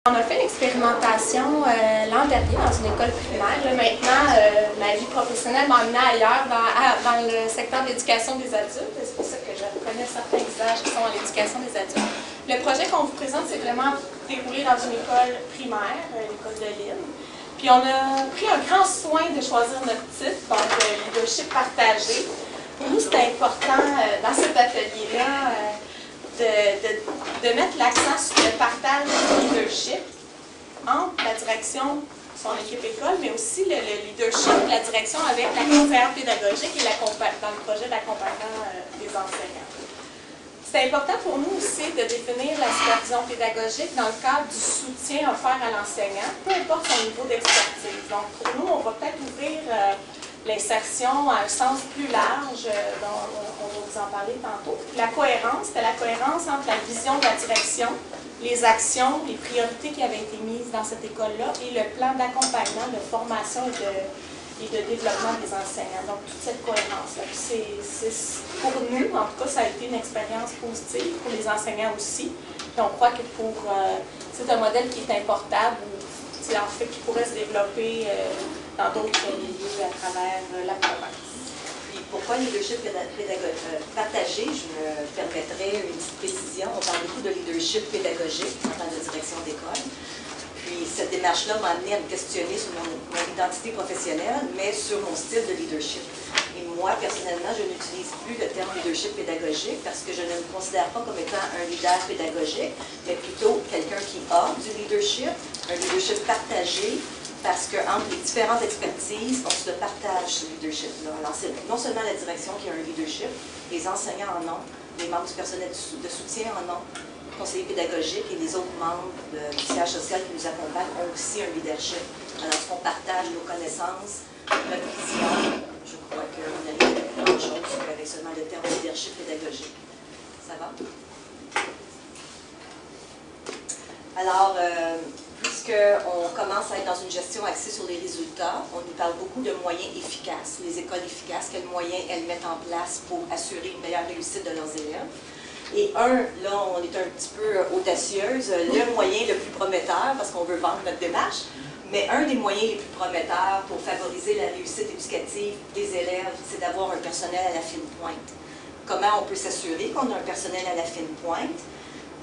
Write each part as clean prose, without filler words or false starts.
On a fait l'expérimentation l'an dernier dans une école primaire. Là, maintenant, ma vie professionnelle m'a amenée ailleurs, dans le secteur de l'éducation des adultes. C'est pour ça que je reconnais certains visages qui sont dans l'éducation des adultes. Le projet qu'on vous présente, c'est vraiment déroulé dans une école primaire, l'école de Lille. Puis on a pris un grand soin de choisir notre titre, donc leadership partagé. Pour nous, c'était important dans cet atelier-là de mettre l'accent sur le partage du leadership entre la direction, son équipe école, mais aussi le leadership, la direction avec la conseillère pédagogique et dans le projet d'accompagnement des enseignants. C'est important pour nous aussi de définir la supervision pédagogique dans le cadre du soutien offert à l'enseignant, peu importe son niveau d'expertise. Donc pour nous, on va peut-être ouvrir l'insertion à un sens plus large, dont on va vous en parler tantôt. La cohérence, c'était la cohérence entre la vision de la direction, les actions, les priorités qui avaient été mises dans cette école-là et le plan d'accompagnement, de formation et de développement des enseignants. Donc, toute cette cohérence-là. Pour nous, en tout cas, ça a été une expérience positive, pour les enseignants aussi. Et on croit que c'est un modèle qui est importable, ou en fait, qui pourrait se développer dans d'autres milieux à travers la province. Puis pourquoi leadership partagé? Je me permettrais une petite précision. On parle beaucoup de leadership pédagogique en tant que direction d'école. Puis cette démarche-là m'a amené à me questionner sur mon identité professionnelle, mais sur mon style de leadership. Et moi, personnellement, je n'utilise plus le terme leadership pédagogique parce que je ne me considère pas comme étant un leader pédagogique, mais plutôt quelqu'un qui a du leadership, un leadership partagé, parce qu'entre les différentes expertises, on se le partage, ce leadership-là. Alors, c'est non seulement la direction qui a un leadership, les enseignants en ont, les membres du personnel de soutien en ont, les conseillers pédagogiques et les autres membres du siège social qui nous accompagnent ont aussi un leadership. Alors, on partage nos connaissances, notre vision. Je crois qu'on a eu grand chose avec seulement le terme leadership pédagogique. Ça va? Alors, puisqu'on commence à être dans une gestion axée sur les résultats, on nous parle beaucoup de moyens efficaces, les écoles efficaces, quels moyens elles mettent en place pour assurer une meilleure réussite de leurs élèves. Et là, on est un petit peu audacieuse, le moyen le plus prometteur, parce qu'on veut vendre notre démarche, mais un des moyens les plus prometteurs pour favoriser la réussite éducative des élèves, c'est d'avoir un personnel à la fine pointe. Comment on peut s'assurer qu'on a un personnel à la fine pointe?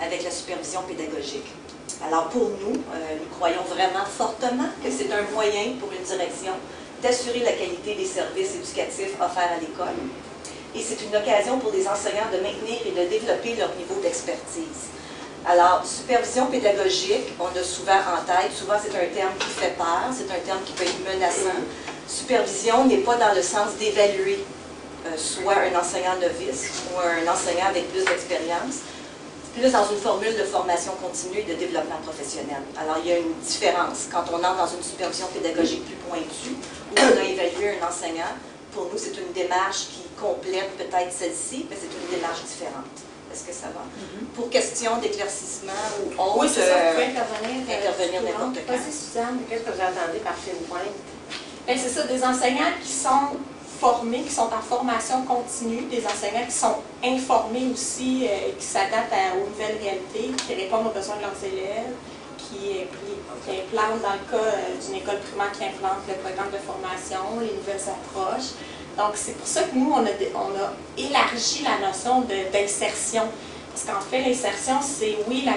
Avec la supervision pédagogique. Alors pour nous, nous croyons vraiment fortement que c'est un moyen pour une direction d'assurer la qualité des services éducatifs offerts à l'école. Et c'est une occasion pour les enseignants de maintenir et de développer leur niveau d'expertise. Alors, supervision pédagogique, on a souvent en tête, souvent c'est un terme qui fait peur, c'est un terme qui peut être menaçant. Supervision n'est pas dans le sens d'évaluer soit un enseignant novice ou un enseignant avec plus d'expérience, plus dans une formule de formation continue et de développement professionnel. Alors, il y a une différence. Quand on entre dans une supervision pédagogique plus pointue, où on a évalué un enseignant, pour nous, c'est une démarche qui complète peut-être celle-ci, mais c'est une démarche différente. Est-ce que ça va? Pour question d'éclaircissement ou autre, oui, c'est ça, vous pouvez intervenir n'importe quand. Vas-y, Suzanne. Qu'est-ce que vous entendez par fine pointe? Bien, c'est ça, des enseignants qui sont formés, qui sont en formation continue, des enseignants qui sont informés aussi, qui s'adaptent aux nouvelles réalités, qui répondent aux besoins de leurs élèves, qui implantent, dans le cas d'une école primaire, qui implante le programme de formation, les nouvelles approches. Donc, c'est pour ça que nous, on a élargi la notion d'insertion. Parce qu'en fait, l'insertion, c'est, oui, la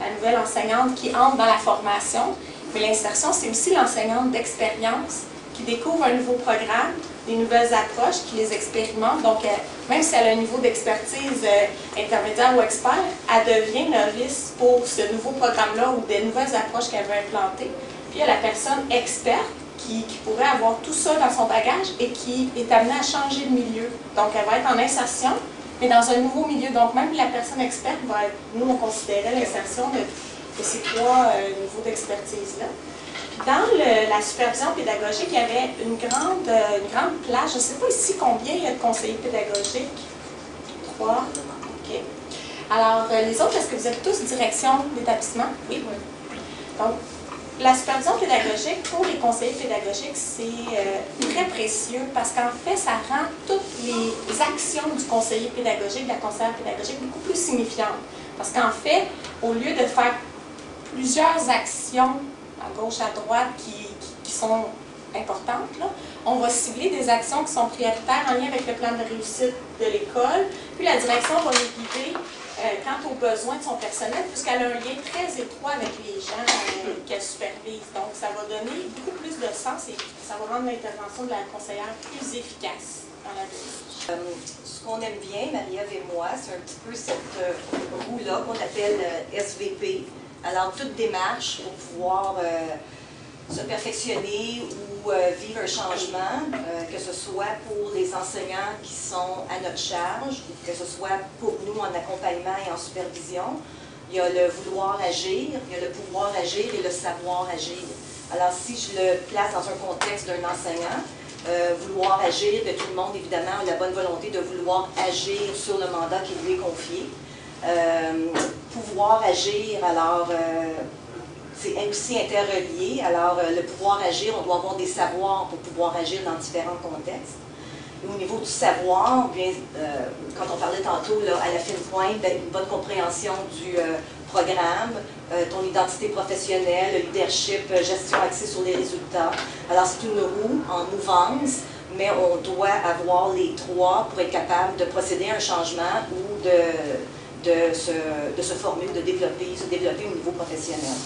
nouvelle enseignante qui entre dans la formation, mais l'insertion, c'est aussi l'enseignante d'expérience qui découvre un nouveau programme, des nouvelles approches, qui les expérimente. Donc, même si elle a un niveau d'expertise intermédiaire ou expert, elle devient novice pour ce nouveau programme-là ou des nouvelles approches qu'elle veut implanter. Puis, il y a la personne experte qui pourrait avoir tout ça dans son bagage et qui est amenée à changer de milieu. Donc, elle va être en insertion, mais dans un nouveau milieu. Donc, même la personne experte va être, nous, on considérait l'insertion de ces trois niveaux d'expertise-là. Dans la supervision pédagogique, il y avait une grande place. Je ne sais pas ici combien il y a de conseillers pédagogiques. 3. OK. Alors, les autres, est-ce que vous êtes tous direction d'établissement? Oui. Donc, la supervision pédagogique, pour les conseillers pédagogiques, c'est très précieux parce qu'en fait, ça rend toutes les actions du conseiller pédagogique, de la conseillère pédagogique, beaucoup plus signifiantes. Parce qu'en fait, au lieu de faire plusieurs actions à gauche, à droite qui sont importantes, là. On va cibler des actions qui sont prioritaires en lien avec le plan de réussite de l'école. Puis la direction va nous guider quant aux besoins de son personnel, puisqu'elle a un lien très étroit avec les gens qu'elle supervise. Donc, ça va donner beaucoup plus de sens et ça va rendre l'intervention de la conseillère plus efficace dans la vie. Ce qu'on aime bien, Marie-Ève et moi, c'est un petit peu cette roue-là qu'on appelle SVP. Alors, toute démarche pour pouvoir se perfectionner ou vivre un changement, que ce soit pour les enseignants qui sont à notre charge, que ce soit pour nous en accompagnement et en supervision. Il y a le vouloir agir, il y a le pouvoir agir et le savoir agir. Alors, si je le place dans un contexte d'un enseignant, vouloir agir, bien, tout le monde, évidemment, a la bonne volonté de vouloir agir sur le mandat qui lui est confié. Pouvoir agir, alors, c'est aussi interrelié. Alors, le pouvoir agir, on doit avoir des savoirs pour pouvoir agir dans différents contextes. Et au niveau du savoir, bien, quand on parlait tantôt là, à la fine pointe, bien, une bonne compréhension du programme, ton identité professionnelle, le leadership, gestion axée sur les résultats. Alors, c'est une roue en mouvance, mais on doit avoir les trois pour être capable de procéder à un changement ou de se former ou de se développer au niveau professionnel.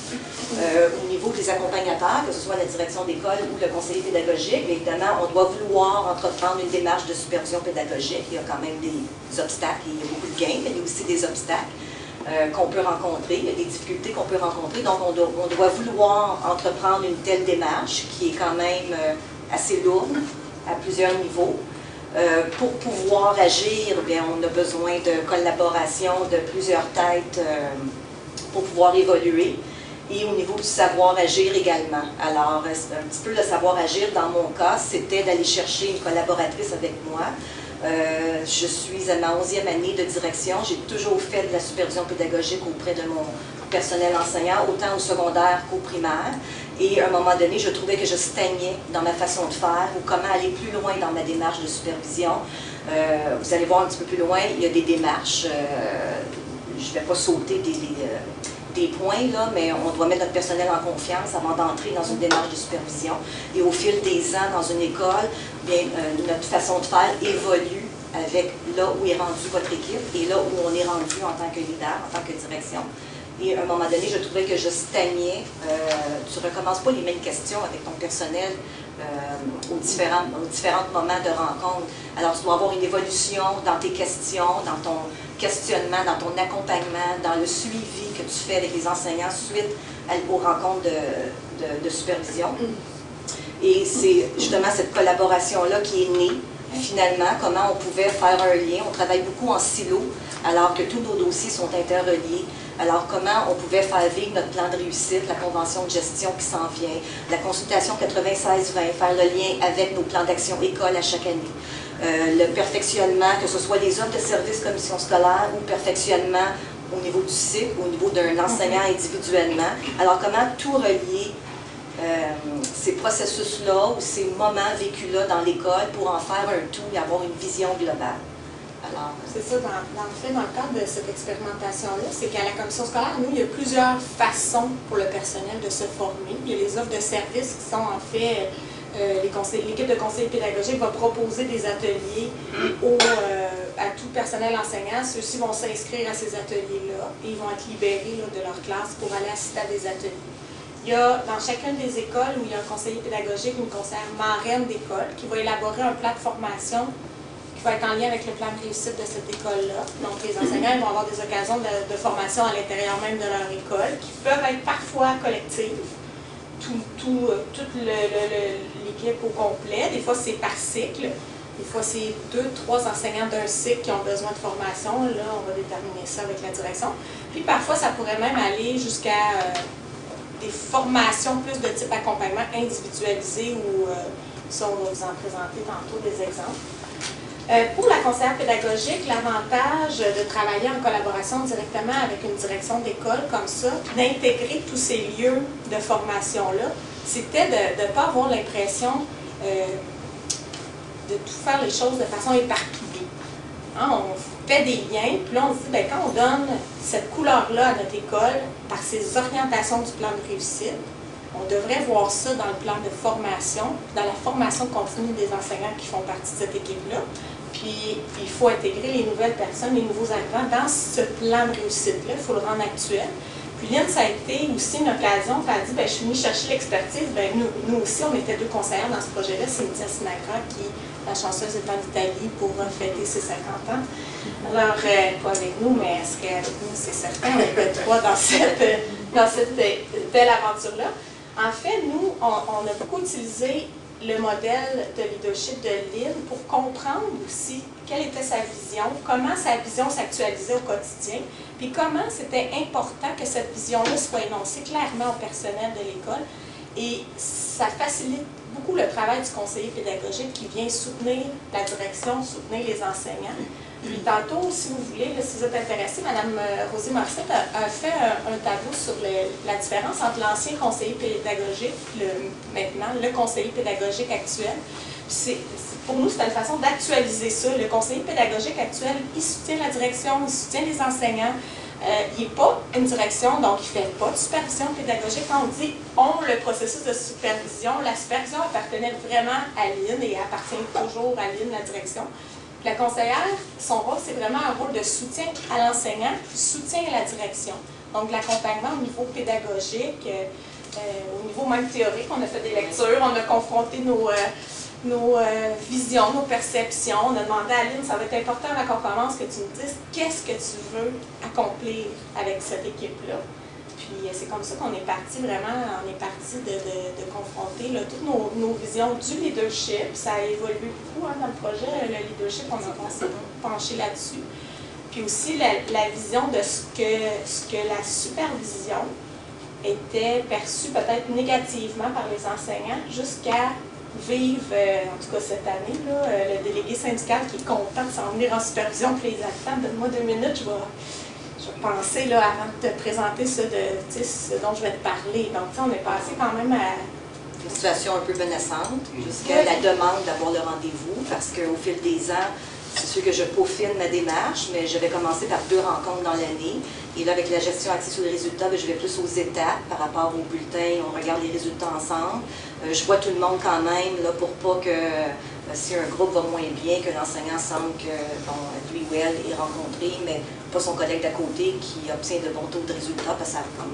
Au niveau des accompagnateurs, que ce soit la direction d'école ou le conseiller pédagogique, évidemment, on doit vouloir entreprendre une démarche de supervision pédagogique. Il y a quand même des obstacles, il y a beaucoup de gains, mais il y a aussi des obstacles qu'on peut rencontrer, il y a des difficultés qu'on peut rencontrer. Donc, on doit vouloir entreprendre une telle démarche qui est quand même assez lourde à plusieurs niveaux. Pour pouvoir agir, bien, on a besoin de collaboration de plusieurs têtes pour pouvoir évoluer. Et au niveau du savoir-agir également. Alors, un petit peu le savoir-agir, dans mon cas, c'était d'aller chercher une collaboratrice avec moi. Je suis à ma 11e année de direction. J'ai toujours fait de la supervision pédagogique auprès de mon personnel enseignant, autant au secondaire qu'au primaire. Et à un moment donné, je trouvais que je stagnais dans ma façon de faire ou comment aller plus loin dans ma démarche de supervision. Vous allez voir un petit peu plus loin, il y a des démarches. Je ne vais pas sauter des points, là, mais on doit mettre notre personnel en confiance avant d'entrer dans une démarche de supervision. Et au fil des ans dans une école, bien, notre façon de faire évolue avec là où est rendue votre équipe et là où on est rendu en tant que leader, en tant que direction. Et à un moment donné, je trouvais que je stagnais. Tu ne recommences pas les mêmes questions avec ton personnel aux différents moments de rencontre. Alors, tu dois avoir une évolution dans tes questions, dans ton questionnement, dans ton accompagnement, dans le suivi que tu fais avec les enseignants suite aux rencontres de supervision. Et c'est justement cette collaboration-là qui est née. Finalement, comment on pouvait faire un lien. On travaille beaucoup en silo, alors que tous nos dossiers sont interreliés. Alors, comment on pouvait faire vivre notre plan de réussite, la convention de gestion qui s'en vient, la consultation 96-20, faire le lien avec nos plans d'action école à chaque année. Le perfectionnement, que ce soit les offres de services commission scolaire ou perfectionnement au niveau du cycle, au niveau d'un enseignant individuellement. Alors, comment tout relier ces processus-là ou ces moments vécus-là dans l'école pour en faire un tout et avoir une vision globale. C'est ça, dans le fait, dans le cadre de cette expérimentation-là, c'est qu'à la commission scolaire, nous, il y a plusieurs façons pour le personnel de se former. Il y a les offres de services qui sont en fait, l'équipe de conseillers pédagogiques va proposer des ateliers à tout personnel enseignant. Ceux-ci vont s'inscrire à ces ateliers-là et ils vont être libérés là, de leur classe pour aller assister à des ateliers. Il y a dans chacune des écoles où il y a un conseiller pédagogique ou une conseillère marraine d'école qui va élaborer un plan de formation qui va être en lien avec le plan de réussite de cette école-là. Donc, les enseignants vont avoir des occasions de formation à l'intérieur même de leur école, qui peuvent être parfois collectives, toute l'équipe au complet. Des fois, c'est par cycle. Des fois, c'est 2, 3 enseignants d'un cycle qui ont besoin de formation. Là, on va déterminer ça avec la direction. Puis, parfois, ça pourrait même aller jusqu'à des formations plus de type accompagnement individualisé ou ça, on va vous en présenter tantôt des exemples. Pour la conseillère pédagogique, l'avantage de travailler en collaboration directement avec une direction d'école comme ça, d'intégrer tous ces lieux de formation-là, c'était de ne pas avoir l'impression de tout faire les choses de façon éparpillée. Hein, on fait des liens, puis là on se dit, bien, quand on donne cette couleur-là à notre école par ses orientations du plan de réussite, on devrait voir ça dans le plan de formation, dans la formation continue des enseignants qui font partie de cette équipe-là. Puis il faut intégrer les nouvelles personnes, les nouveaux arrivants dans ce plan de réussite-là, il faut le rendre actuel. Puis Lynn, ça a été aussi une occasion, elle a dit, bien, je suis venue chercher l'expertise, bien, nous aussi, on était 2 conseillères dans ce projet-là, Cynthia Sinagra, qui la chanceuse est en Italie pour fêter ses 50 ans. Alors, pas avec nous, mais elle serait avec nous, c'est certain. On était 3 dans cette belle aventure-là. En fait, nous, on a beaucoup utilisé le modèle de leadership de Lynn pour comprendre aussi quelle était sa vision, comment sa vision s'actualisait au quotidien, puis comment c'était important que cette vision-là soit énoncée clairement au personnel de l'école. Et ça facilite beaucoup le travail du conseiller pédagogique qui vient soutenir la direction, soutenir les enseignants. Puis tantôt, si vous voulez, là, si vous êtes intéressé, Mme Rosée Morissette a fait un tableau sur la différence entre l'ancien conseiller pédagogique et maintenant le conseiller pédagogique actuel. Pour nous, c'est une façon d'actualiser ça. Le conseiller pédagogique actuel, il soutient la direction, il soutient les enseignants. Il n'est pas une direction, donc il ne fait pas de supervision pédagogique. Quand on dit le processus de supervision, la supervision appartenait vraiment à Lynn et appartient toujours à Lynn, la direction. La conseillère, son rôle, c'est vraiment un rôle de soutien à l'enseignant, soutien à la direction. Donc, l'accompagnement au niveau pédagogique, au niveau même théorique, on a fait des lectures, on a confronté nos visions, nos perceptions. On a demandé à Lynn, ça va être important là qu'on commence, que tu nous dises qu'est-ce que tu veux accomplir avec cette équipe-là. Puis c'est comme ça qu'on est parti vraiment, on est parti de confronter là, toutes nos visions du leadership. Ça a évolué beaucoup dans le projet, le leadership, on s'est penché là-dessus. Puis aussi la vision de ce que la supervision était perçue peut-être négativement par les enseignants jusqu'à vivre, en tout cas cette année, là, le délégué syndical qui est content de s'en venir en supervision, puis les habitants, donne-moi 2 minutes, je vais penser là, avant de te présenter ce dont je vais te parler. Donc, on est passé quand même à une situation un peu menaçante, jusqu'à la demande d'avoir le rendez-vous, parce qu'au fil des ans, c'est sûr que je peaufine ma démarche, mais je vais commencer par 2 rencontres dans l'année. Et là, avec la gestion axée sur les résultats, je vais plus aux étapes par rapport aux bulletins. On regarde les résultats ensemble. Je vois tout le monde quand même, là, pour pas que si un groupe va moins bien, que l'enseignant semble que lui ou elle est rencontré, mais pas son collègue d'à côté qui obtient de bons taux de résultats, parce que ça a comme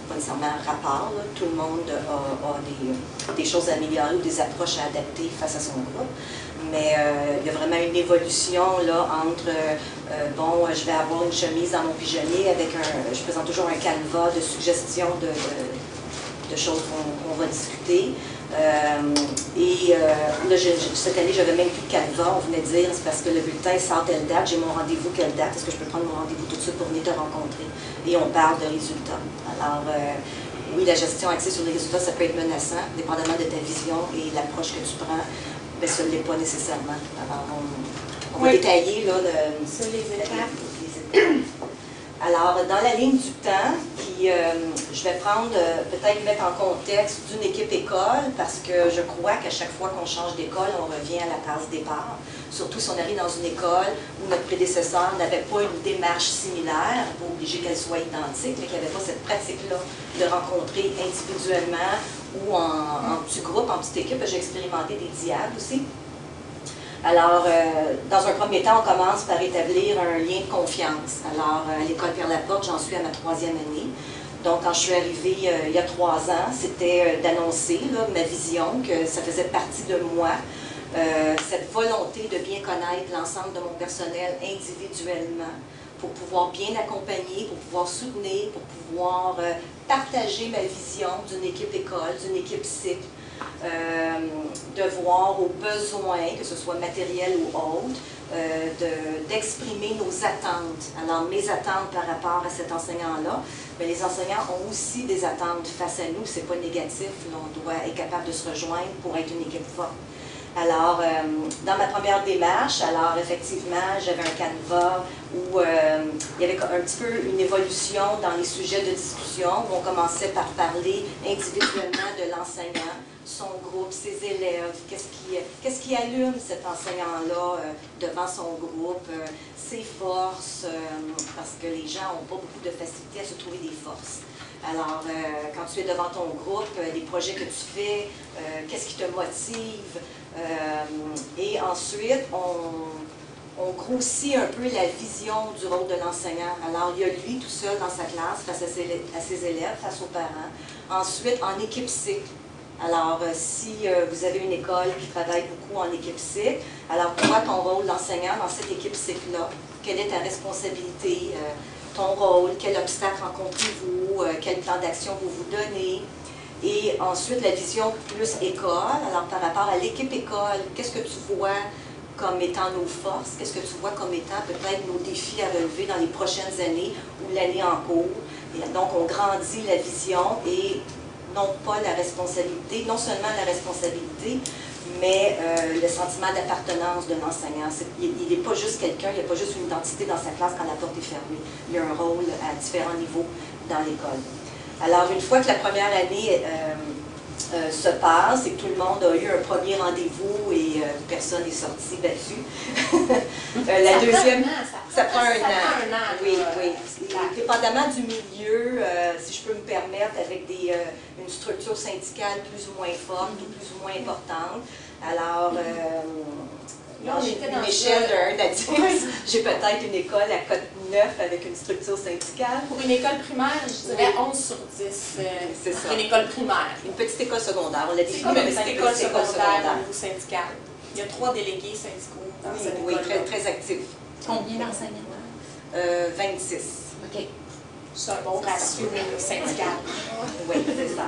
pas nécessairement rapport. Là. Tout le monde a des choses à améliorer ou des approches à adapter face à son groupe. Mais il y a vraiment une évolution là, entre, je vais avoir une chemise dans mon pigeonnier avec je présente toujours un canevas de suggestions de choses qu'on va discuter. Là, cette année, j'avais même plus de canevas. On venait de dire, c'est parce que le bulletin sort telle date, j'ai mon rendez-vous quelle date, est-ce que je peux prendre mon rendez-vous tout de suite pour venir te rencontrer? Et on parle de résultats. Alors, oui, la gestion axée sur les résultats, ça peut être menaçant, dépendamment de ta vision et l'approche que tu prends. Mais ça ne l'est pas nécessairement. Alors, on va détailler là, sur les étapes. Alors, dans la ligne du temps, puis je vais prendre, peut-être mettre en contexte d'une équipe école, parce que je crois qu'à chaque fois qu'on change d'école, on revient à la case départ. Surtout si on arrive dans une école où notre prédécesseur n'avait pas une démarche similaire, pas obligé qu'elle soit identique, mais qu'il n'y avait pas cette pratique-là de rencontrer individuellement ou en petit groupe, en petite équipe. J'ai expérimenté des diades aussi. Alors, dans un premier temps, on commence par établir un lien de confiance. Alors, à l'école Pierre-Laporte, j'en suis à ma 3e année. Donc, quand je suis arrivée il y a 3 ans, c'était d'annoncer ma vision, que ça faisait partie de moi, cette volonté de bien connaître l'ensemble de mon personnel individuellement, pour pouvoir bien accompagner, pour pouvoir soutenir, pour pouvoir partager ma vision d'une équipe école, d'une équipe cycle, de voir aux besoins, que ce soit matériel ou autre, d'exprimer nos attentes. Alors, mes attentes par rapport à cet enseignant-là, mais les enseignants ont aussi des attentes face à nous, c'est pas négatif, là, on doit être capable de se rejoindre pour être une équipe forte. Alors, dans ma première démarche, alors effectivement, j'avais un canevas où il y avait un petit peu une évolution dans les sujets de discussion, où on commençait par parler individuellement de l'enseignant, son groupe, ses élèves, qu'est-ce qui allume cet enseignant-là devant son groupe, ses forces, parce que les gens n'ont pas beaucoup de facilité à se trouver des forces. Alors, quand tu es devant ton groupe, les projets que tu fais, qu'est-ce qui te motive, et ensuite, on grossit un peu la vision du rôle de l'enseignant. Alors, il y a lui tout seul dans sa classe, face à ses élèves, face aux parents. Ensuite, en équipe cycle. Alors, si vous avez une école qui travaille beaucoup en équipe cycle, alors toi, ton rôle d'enseignant dans cette équipe cycle-là, quelle est ta responsabilité, ton rôle, quel obstacle rencontrez-vous, quel plan d'action vous vous donnez. Et ensuite, la vision plus école. Alors, par rapport à l'équipe école, qu'est-ce que tu vois comme étant nos forces? Qu'est-ce que tu vois comme étant peut-être nos défis à relever dans les prochaines années ou l'année en cours? Et donc, on grandit la vision et non pas la responsabilité, non seulement la responsabilité, mais le sentiment d'appartenance de l'enseignant. Il n'est pas juste quelqu'un, il n'y a pas juste une identité dans sa classe quand la porte est fermée. Il y a un rôle à différents niveaux dans l'école. Alors, une fois que la première année se passe et que tout le monde a eu un premier rendez-vous et personne n'est sorti battu, la deuxième... Ça prend un an. Oui, oui. Dépendamment du milieu, si je peux me permettre, avec une structure syndicale plus ou moins forte ou plus ou moins importante. Alors, dans une échelle de 1 à 10, j'ai peut-être une école à cote 9 avec une structure syndicale. Pour une école primaire, je dirais 11 sur 10. C'est ça. Pour une école primaire. Une petite école secondaire. On l'a dit. C'est comme une petite école secondaire au niveau syndical. Il y a 3 délégués syndicaux dans cette école. Oui, très, très actifs. Combien d'enseignants? 26. OK. C'est un bon ratio syndical. Oui, c'est ça.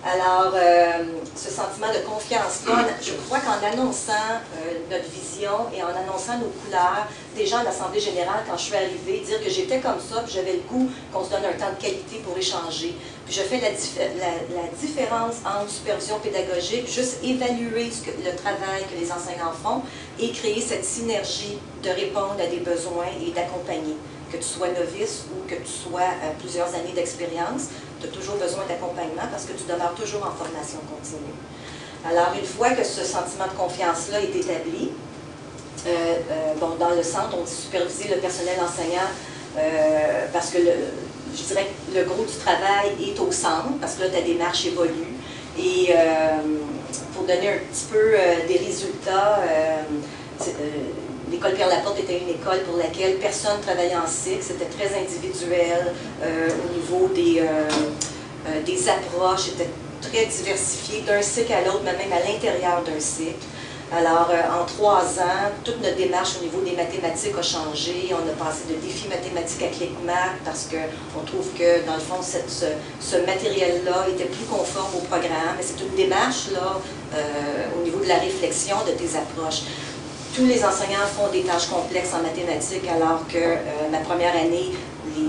Alors, ce sentiment de confiance-là, je crois qu'en annonçant notre vision et en annonçant nos couleurs, déjà à l'Assemblée générale, quand je suis arrivée, dire que j'étais comme ça, puis j'avais le goût qu'on se donne un temps de qualité pour échanger. Puis je fais la différence entre supervision pédagogique, juste évaluer le travail que les enseignants font et créer cette synergie de répondre à des besoins et d'accompagner. Que tu sois novice ou que tu sois plusieurs années d'expérience, tu as toujours besoin d'accompagnement parce que tu demeures toujours en formation continue. Alors, une fois que ce sentiment de confiance-là est établi, dans le centre, on dit superviser le personnel enseignant parce que je dirais que le gros du travail est au centre parce que là, ta démarche évolue. Et pour donner un petit peu des résultats, l'école Pierre-Laporte était une école pour laquelle personne ne travaillait en cycle. C'était très individuel au niveau des approches. C'était très diversifié d'un cycle à l'autre, mais même à l'intérieur d'un cycle. Alors, en 3 ans, toute notre démarche au niveau des mathématiques a changé. On a passé de défis mathématiques à ClickMath parce qu'on trouve que, dans le fond, ce matériel-là était plus conforme au programme. Mais c'est une démarche là, au niveau de la réflexion de tes approches. Tous les enseignants font des tâches complexes en mathématiques, alors que ma première année,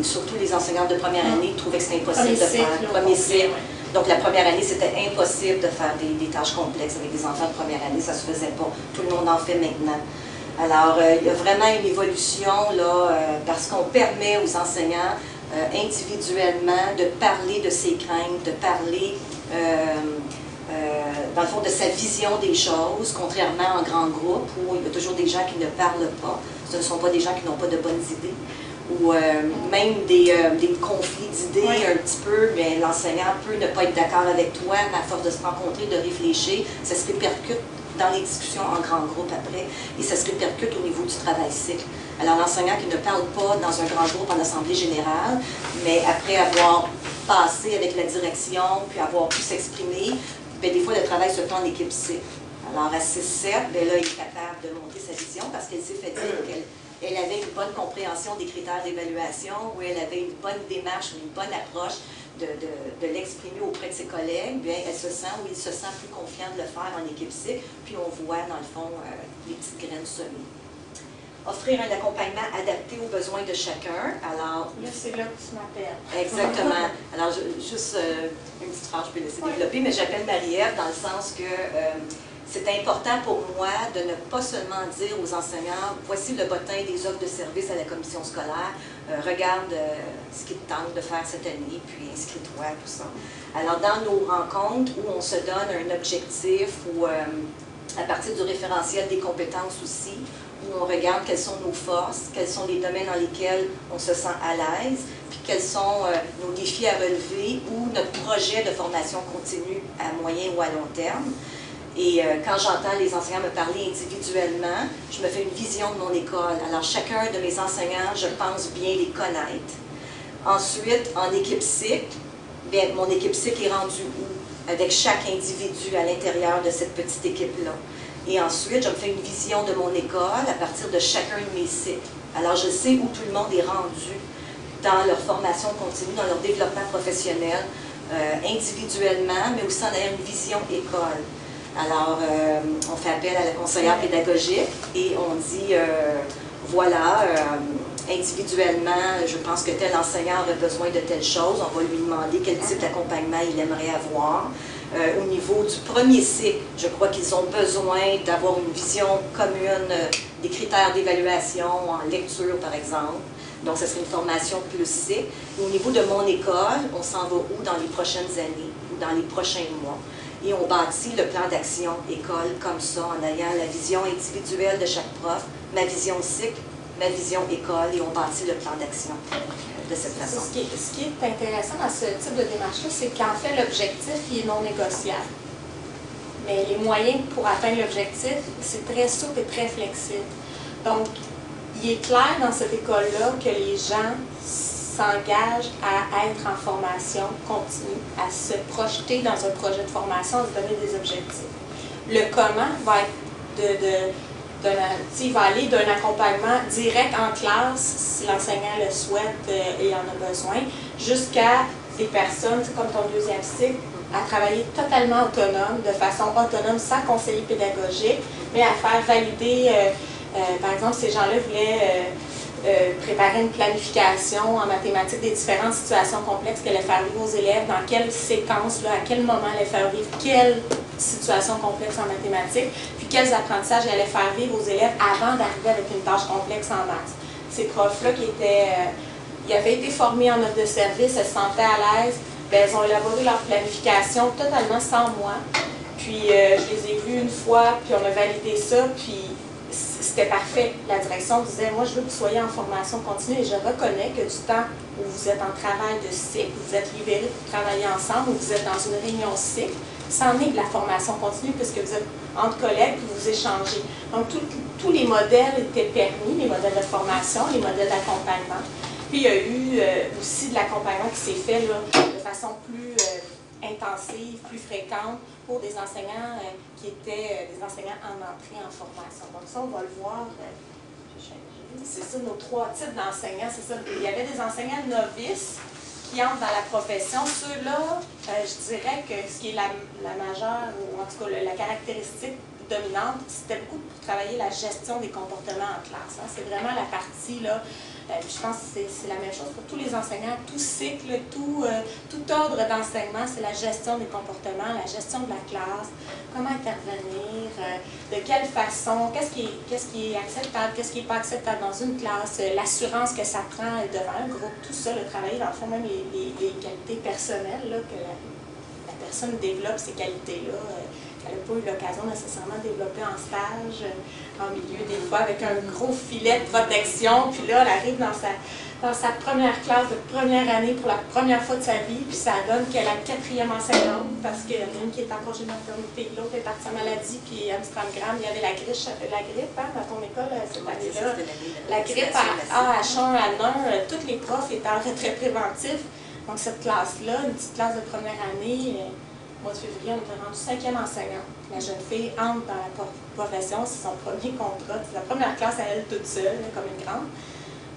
surtout les enseignants de première année, trouvaient que c'était impossible de faire le premier cycle. Donc la première année, c'était impossible de faire des tâches complexes avec des enfants de première année, ça ne se faisait pas. Tout le monde en fait maintenant. Alors, il y a vraiment une évolution là, parce qu'on permet aux enseignants individuellement de parler de ses craintes, de parler dans le fond, de sa vision des choses, contrairement en grand groupe où il y a toujours des gens qui ne parlent pas. Ce ne sont pas des gens qui n'ont pas de bonnes idées. Ou même des conflits d'idées un petit peu, mais l'enseignant peut ne pas être d'accord avec toi, mais à force de se rencontrer, de réfléchir, ça se répercute dans les discussions en grand groupe après, et ça se répercute au niveau du travail cycle. Alors l'enseignant qui ne parle pas dans un grand groupe en assemblée générale, mais après avoir passé avec la direction, puis avoir pu s'exprimer, bien, des fois le travail se fait en équipe cycle. Alors à 6-7, bien là, il est capable de montrer sa vision parce qu'elle s'est fait dire qu'elle avait une bonne compréhension des critères d'évaluation, ou elle avait une bonne démarche, une bonne approche de l'exprimer auprès de ses collègues, bien, elle se sent, ou il se sent plus confiant de le faire en équipe cycle, puis on voit dans le fond les petites graines semées. Offrir un accompagnement adapté aux besoins de chacun. Alors, là, c'est là que tu m'appelles. Exactement. Alors, juste une petite phrase, je peux laisser développer, mais j'appelle Marie-Ève dans le sens que c'est important pour moi de ne pas seulement dire aux enseignants, voici le bottin des offres de services à la commission scolaire, regarde ce qui te tente de faire cette année, puis inscris-toi, tout ça. Alors, dans nos rencontres où on se donne un objectif ou à partir du référentiel des compétences aussi, où on regarde quelles sont nos forces, quels sont les domaines dans lesquels on se sent à l'aise, puis quels sont nos défis à relever ou notre projet de formation continue à moyen ou à long terme. Et quand j'entends les enseignants me parler individuellement, je me fais une vision de mon école. Alors, chacun de mes enseignants, je pense bien les connaître. Ensuite, en équipe cycle, bien, mon équipe cycle est rendue où? Avec chaque individu à l'intérieur de cette petite équipe-là. Et ensuite, je me fais une vision de mon école à partir de chacun de mes cycles. Alors, je sais où tout le monde est rendu dans leur formation continue, dans leur développement professionnel, individuellement, mais aussi en ayant une vision école. Alors, on fait appel à la conseillère pédagogique et on dit, voilà, individuellement, je pense que tel enseignant aurait besoin de telle chose. On va lui demander quel type d'accompagnement il aimerait avoir. Au niveau du premier cycle, je crois qu'ils ont besoin d'avoir une vision commune des critères d'évaluation en lecture, par exemple. Donc, ce serait une formation plus cycle. Au niveau de mon école, on s'en va où dans les prochaines années ou dans les prochains mois? Et on bâtit le plan d'action école comme ça, en ayant la vision individuelle de chaque prof, ma vision cycle, ma vision école, et on bâtit le plan d'action de cette façon. Ce qui est intéressant dans ce type de démarche-là, c'est qu'en fait, l'objectif, il est non négociable. Mais les moyens pour atteindre l'objectif, c'est très souple et très flexible. Donc, il est clair dans cette école-là que les gens s'engagent à être en formation continue, à se projeter dans un projet de formation, à se donner des objectifs. Le comment va être il va aller d'un accompagnement direct en classe, si l'enseignant le souhaite et en a besoin, jusqu'à des personnes, comme ton deuxième cycle, à travailler totalement autonome, de façon autonome, sans conseiller pédagogique, mais à faire valider, par exemple, ces gens-là voulaient préparer une planification en mathématiques des différentes situations complexes qu'elle allait faire vivre aux élèves, dans quelle séquence, là, à quel moment elle allait faire vivre quelle situation complexe en mathématiques, puis quels apprentissages elle allait faire vivre aux élèves avant d'arriver avec une tâche complexe en maths. Ces profs-là ils avaient été formés en offre de service, elles se sentaient à l'aise, bien, elles ont élaboré leur planification totalement sans moi. Puis je les ai vus une fois, puis on a validé ça, puis c'était parfait. La direction disait, moi je veux que vous soyez en formation continue et je reconnais que du temps où vous êtes en travail de cycle, vous êtes libérés pour travailler ensemble, ou vous êtes dans une réunion cycle, c'en est de la formation continue puisque vous êtes entre collègues et vous échangez. Donc tous les modèles étaient permis, les modèles de formation, les modèles d'accompagnement. Puis il y a eu aussi de l'accompagnement qui s'est fait là, de façon plus intensive, plus fréquente pour des enseignants qui étaient des enseignants en entrée en formation. Donc ça, on va le voir. C'est ça, nos trois types d'enseignants, c'est ça. Il y avait des enseignants novices qui entrent dans la profession. Ceux-là, je dirais que ce qui est la majeure, ou en tout cas la caractéristique dominante, c'était beaucoup pour travailler la gestion des comportements en classe. Hein. C'est vraiment la partie, là, je pense que c'est la même chose pour tous les enseignants, tout cycle, tout ordre d'enseignement, c'est la gestion des comportements, la gestion de la classe, comment intervenir, de quelle façon, qu'est-ce qui est acceptable, qu'est-ce qui n'est pas acceptable dans une classe, l'assurance que ça prend devant un groupe, tout ça, le travail, dans le fond, même les qualités personnelles, là, que la personne développe ces qualités-là. Elle n'a pas eu l'occasion nécessairement de développer en stage, en milieu, des fois, avec un gros filet de protection. Puis là, elle arrive dans sa première classe de première année pour la première fois de sa vie, puis ça donne qu'elle a 4e enseignante, parce qu'il y en a une qui est en congé de maternité, l'autre est partie en maladie, puis Amsterdam, il y avait la grippe hein, dans ton école cette année-là. La grippe à H1, H1, tous les profs étaient en retrait préventif. Donc cette classe-là, une petite classe de première année, au mois de février, on était rendu 5e enseignante. La jeune fille entre dans la profession, c'est son premier contrat. C'est la première classe à elle toute seule, comme une grande.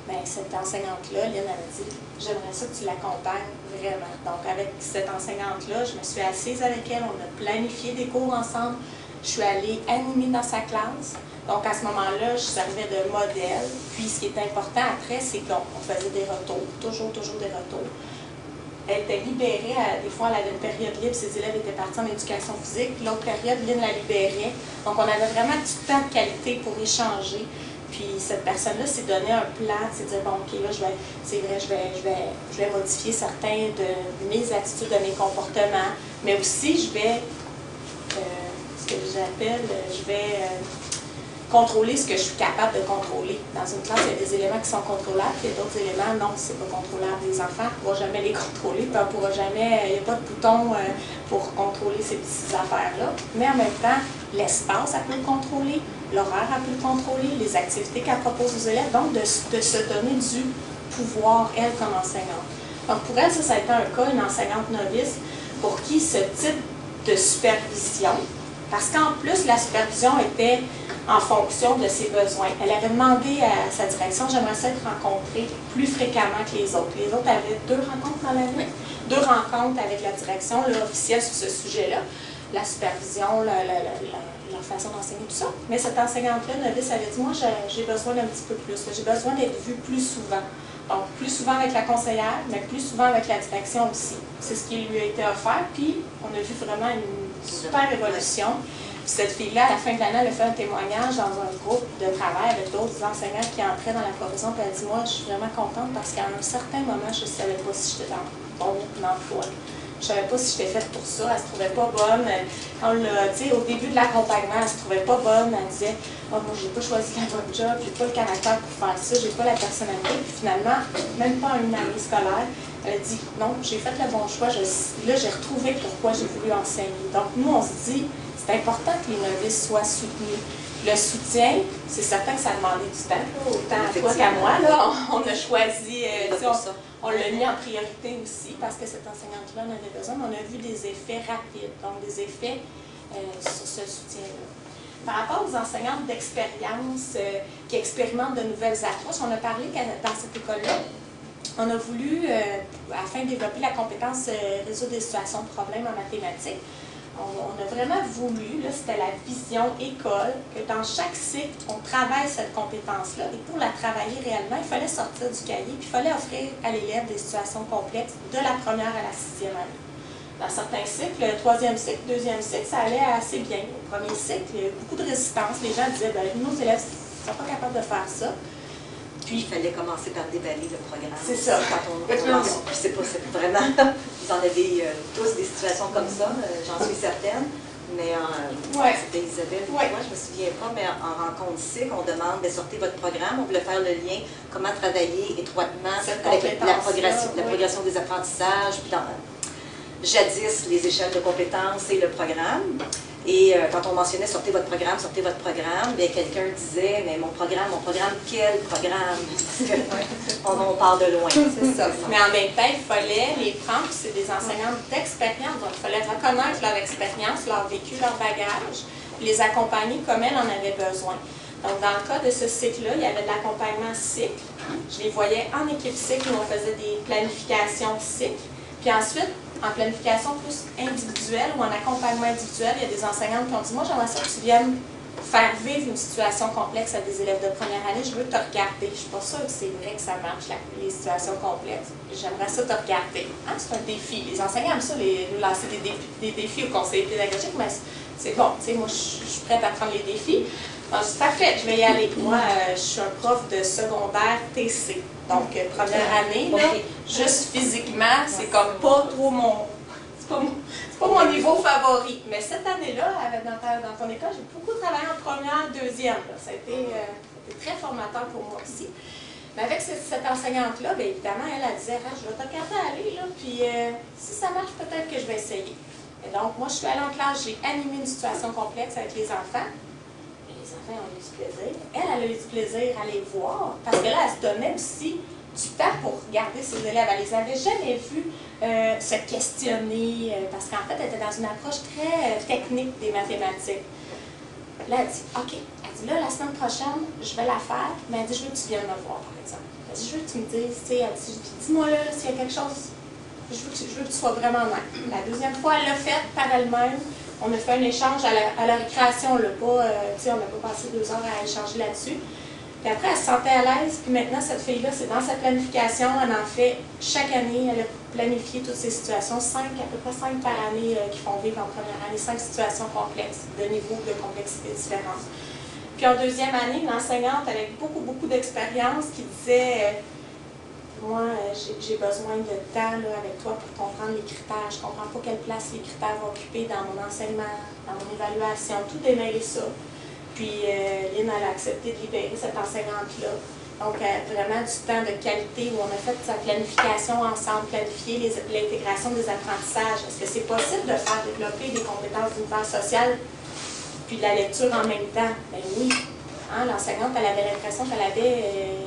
Bien, cette enseignante-là, Lynn, elle m'a dit, j'aimerais ça que tu l'accompagnes vraiment. Donc, avec cette enseignante-là, je me suis assise avec elle, on a planifié des cours ensemble. Je suis allée animer dans sa classe. Donc, à ce moment-là, je servais de modèle. Puis, ce qui est important après, c'est qu'on faisait des retours, toujours des retours. elle était libérée, des fois elle avait une période libre, ses élèves étaient partis en éducation physique, puis l'autre période, Lynn la libérait. Donc on avait vraiment du temps de qualité pour échanger. Puis cette personne-là s'est donné un plan, s'est dit, bon, OK, là, c'est vrai, je vais modifier certains de mes attitudes, de mes comportements, mais aussi je vais, ce que j'appelle, je vais contrôler ce que je suis capable de contrôler. Dans une classe, il y a des éléments qui sont contrôlables, puis il y a d'autres éléments, non, c'est pas contrôlable. Les enfants, on ne pourra jamais les contrôler, puis on pourra jamais, il n'y a pas de bouton pour contrôler ces petites affaires-là. Mais en même temps, l'espace, elle peut le contrôler, l'horaire, elle peut le contrôler, les activités qu'elle propose aux élèves, donc de se donner du pouvoir, elle, comme enseignante. Donc pour elle, ça a été un cas, une enseignante novice, pour qui ce type de supervision, parce qu'en plus, la supervision était en fonction de ses besoins. Elle avait demandé à sa direction, j'aimerais ça être rencontrée plus fréquemment que les autres. Les autres avaient 2 rencontres dans l'année, 2 rencontres avec la direction officielle sur ce sujet-là, la supervision, leur façon d'enseigner, tout ça. Mais cette enseignante-là, novice, avait dit, moi, j'ai besoin d'un petit peu plus, j'ai besoin d'être vue plus souvent. Donc, plus souvent avec la conseillère, mais plus souvent avec la direction aussi. C'est ce qui lui a été offert, puis on a vu vraiment une super évolution. Cette fille-là, à la fin de l'année, elle a fait un témoignage dans un groupe de travail avec d'autres enseignants qui entraient dans la profession. Puis elle a dit, moi, je suis vraiment contente parce qu'à un certain moment, je ne savais pas si j'étais dans bon emploi. Je ne savais pas si j'étais faite pour ça. Elle ne se trouvait pas bonne. Au début de l'accompagnement, elle ne se trouvait pas bonne. Elle disait, oh, moi, je n'ai pas choisi la bonne job, je n'ai pas le caractère pour faire ça, je n'ai pas la personnalité. Puis finalement, même pas une année scolaire, elle a dit, non, j'ai fait le bon choix. Là, j'ai retrouvé pourquoi j'ai voulu enseigner. Donc, nous, on se dit, c'est important que les novices soient soutenus. Le soutien, c'est certain que ça a demandé du temps, autant à toi qu'à moi. Là, on a choisi, on l'a mis en priorité aussi parce que cette enseignante-là en avait besoin, mais on a vu des effets rapides, donc des effets sur ce soutien-là. Par rapport aux enseignantes d'expérience qui expérimentent de nouvelles approches, on a parlé que dans cette école-là, on a voulu, afin de développer la compétence résoudre des situations de problèmes en mathématiques, on a vraiment voulu, c'était la vision école, que dans chaque cycle, on travaille cette compétence-là. Et pour la travailler réellement, il fallait sortir du cahier, puis il fallait offrir à l'élève des situations complexes de la première à la 6e année. Dans certains cycles, le 3e cycle, 2e cycle, ça allait assez bien. Au premier cycle, il y avait beaucoup de résistance. Les gens disaient, nos élèves ne sont pas capables de faire ça. Puis, il fallait commencer par déballer le programme. C'est ça. Quand on commence, c'est vraiment, vous en avez tous des situations comme ça, j'en suis certaine. Mais c'était Isabelle, moi je ne me souviens pas, mais en rencontre cycle, on demande de sortir votre programme, on voulait faire le lien, comment travailler étroitement avec la progression des apprentissages, puis jadis les échelles de compétences et le programme. Et quand on mentionnait « sortez votre programme », bien quelqu'un disait « mais mon programme, quel programme? » On parle de loin. C'est ça. Mais en même temps, il fallait les prendre, c'est des enseignantes d'expérience, donc il fallait reconnaître leur expérience, leur vécu, leur bagage, les accompagner comme elles en avaient besoin. Donc dans le cas de ce cycle-là, il y avait de l'accompagnement cycle. Je les voyais en équipe cycle où on faisait des planifications cycle. Puis ensuite, en planification plus individuelle ou en accompagnement individuel, il y a des enseignantes qui ont dit « Moi, j'aimerais ça que tu viennes faire vivre une situation complexe à des élèves de première année. Je veux te regarder. Je ne suis pas sûre que c'est vrai que ça marche, les situations complexes. J'aimerais ça te regarder. Hein, c'est un défi. Les enseignants aiment ça, nous lancer des défis au conseiller pédagogique, mais c'est bon. Moi, je suis prête à prendre les défis. C'est parfait, je vais y aller. Moi, je suis un prof de secondaire TC. Donc, première année, là, juste physiquement, c'est comme pas trop mon... C'est pas mon niveau favori. Mais cette année-là, dans ton école, j'ai beaucoup travaillé en première, deuxième. Ça a été très formateur pour moi aussi. Mais avec cette enseignante-là, bien évidemment, elle disait « Je vais te regarder aller, là, puis si ça marche, peut-être que je vais essayer. » Et donc, moi, je suis allée en classe, j'ai animé une situation complexe avec les enfants. Les enfants ont eu du plaisir. Elle a eu du plaisir à les voir, parce que là, elle se donnait aussi du temps pour regarder ses élèves. Elle les avait jamais vus se questionner, parce qu'en fait, elle était dans une approche très technique des mathématiques. Là, elle dit, OK, elle dit, là, la semaine prochaine, je vais la faire, mais elle dit, je veux que tu viennes me voir, par exemple. Elle dit, je veux que tu me dises, tu sais, elle dit, dis-moi là, s'il y a quelque chose, je veux que tu sois vraiment honnête. La deuxième fois, elle l'a fait par elle-même. On a fait un échange à la récréation, là, pas, on n'a pas passé 2 heures à échanger là-dessus. Puis après, elle se sentait à l'aise, puis maintenant, cette fille-là, c'est dans sa planification, elle en fait chaque année, elle a planifié toutes ces situations, à peu près 5 par année qui font vivre en première année, 5 situations complexes, de niveaux de complexité différents. Puis en deuxième année, une enseignante avec beaucoup d'expérience qui disait moi, j'ai besoin de temps là, avec toi pour comprendre les critères. Je ne comprends pas quelle place les critères vont occuper dans mon enseignement, dans mon évaluation, tout démêler ça. Puis Lynn, elle a accepté de libérer cette enseignante-là. Donc, vraiment du temps de qualité où on a fait sa planification ensemble, planifier l'intégration des apprentissages. Est-ce que c'est possible de faire développer des compétences d'univers social puis de la lecture en même temps? Ben oui. Hein, l'enseignante, elle avait l'impression qu'elle avait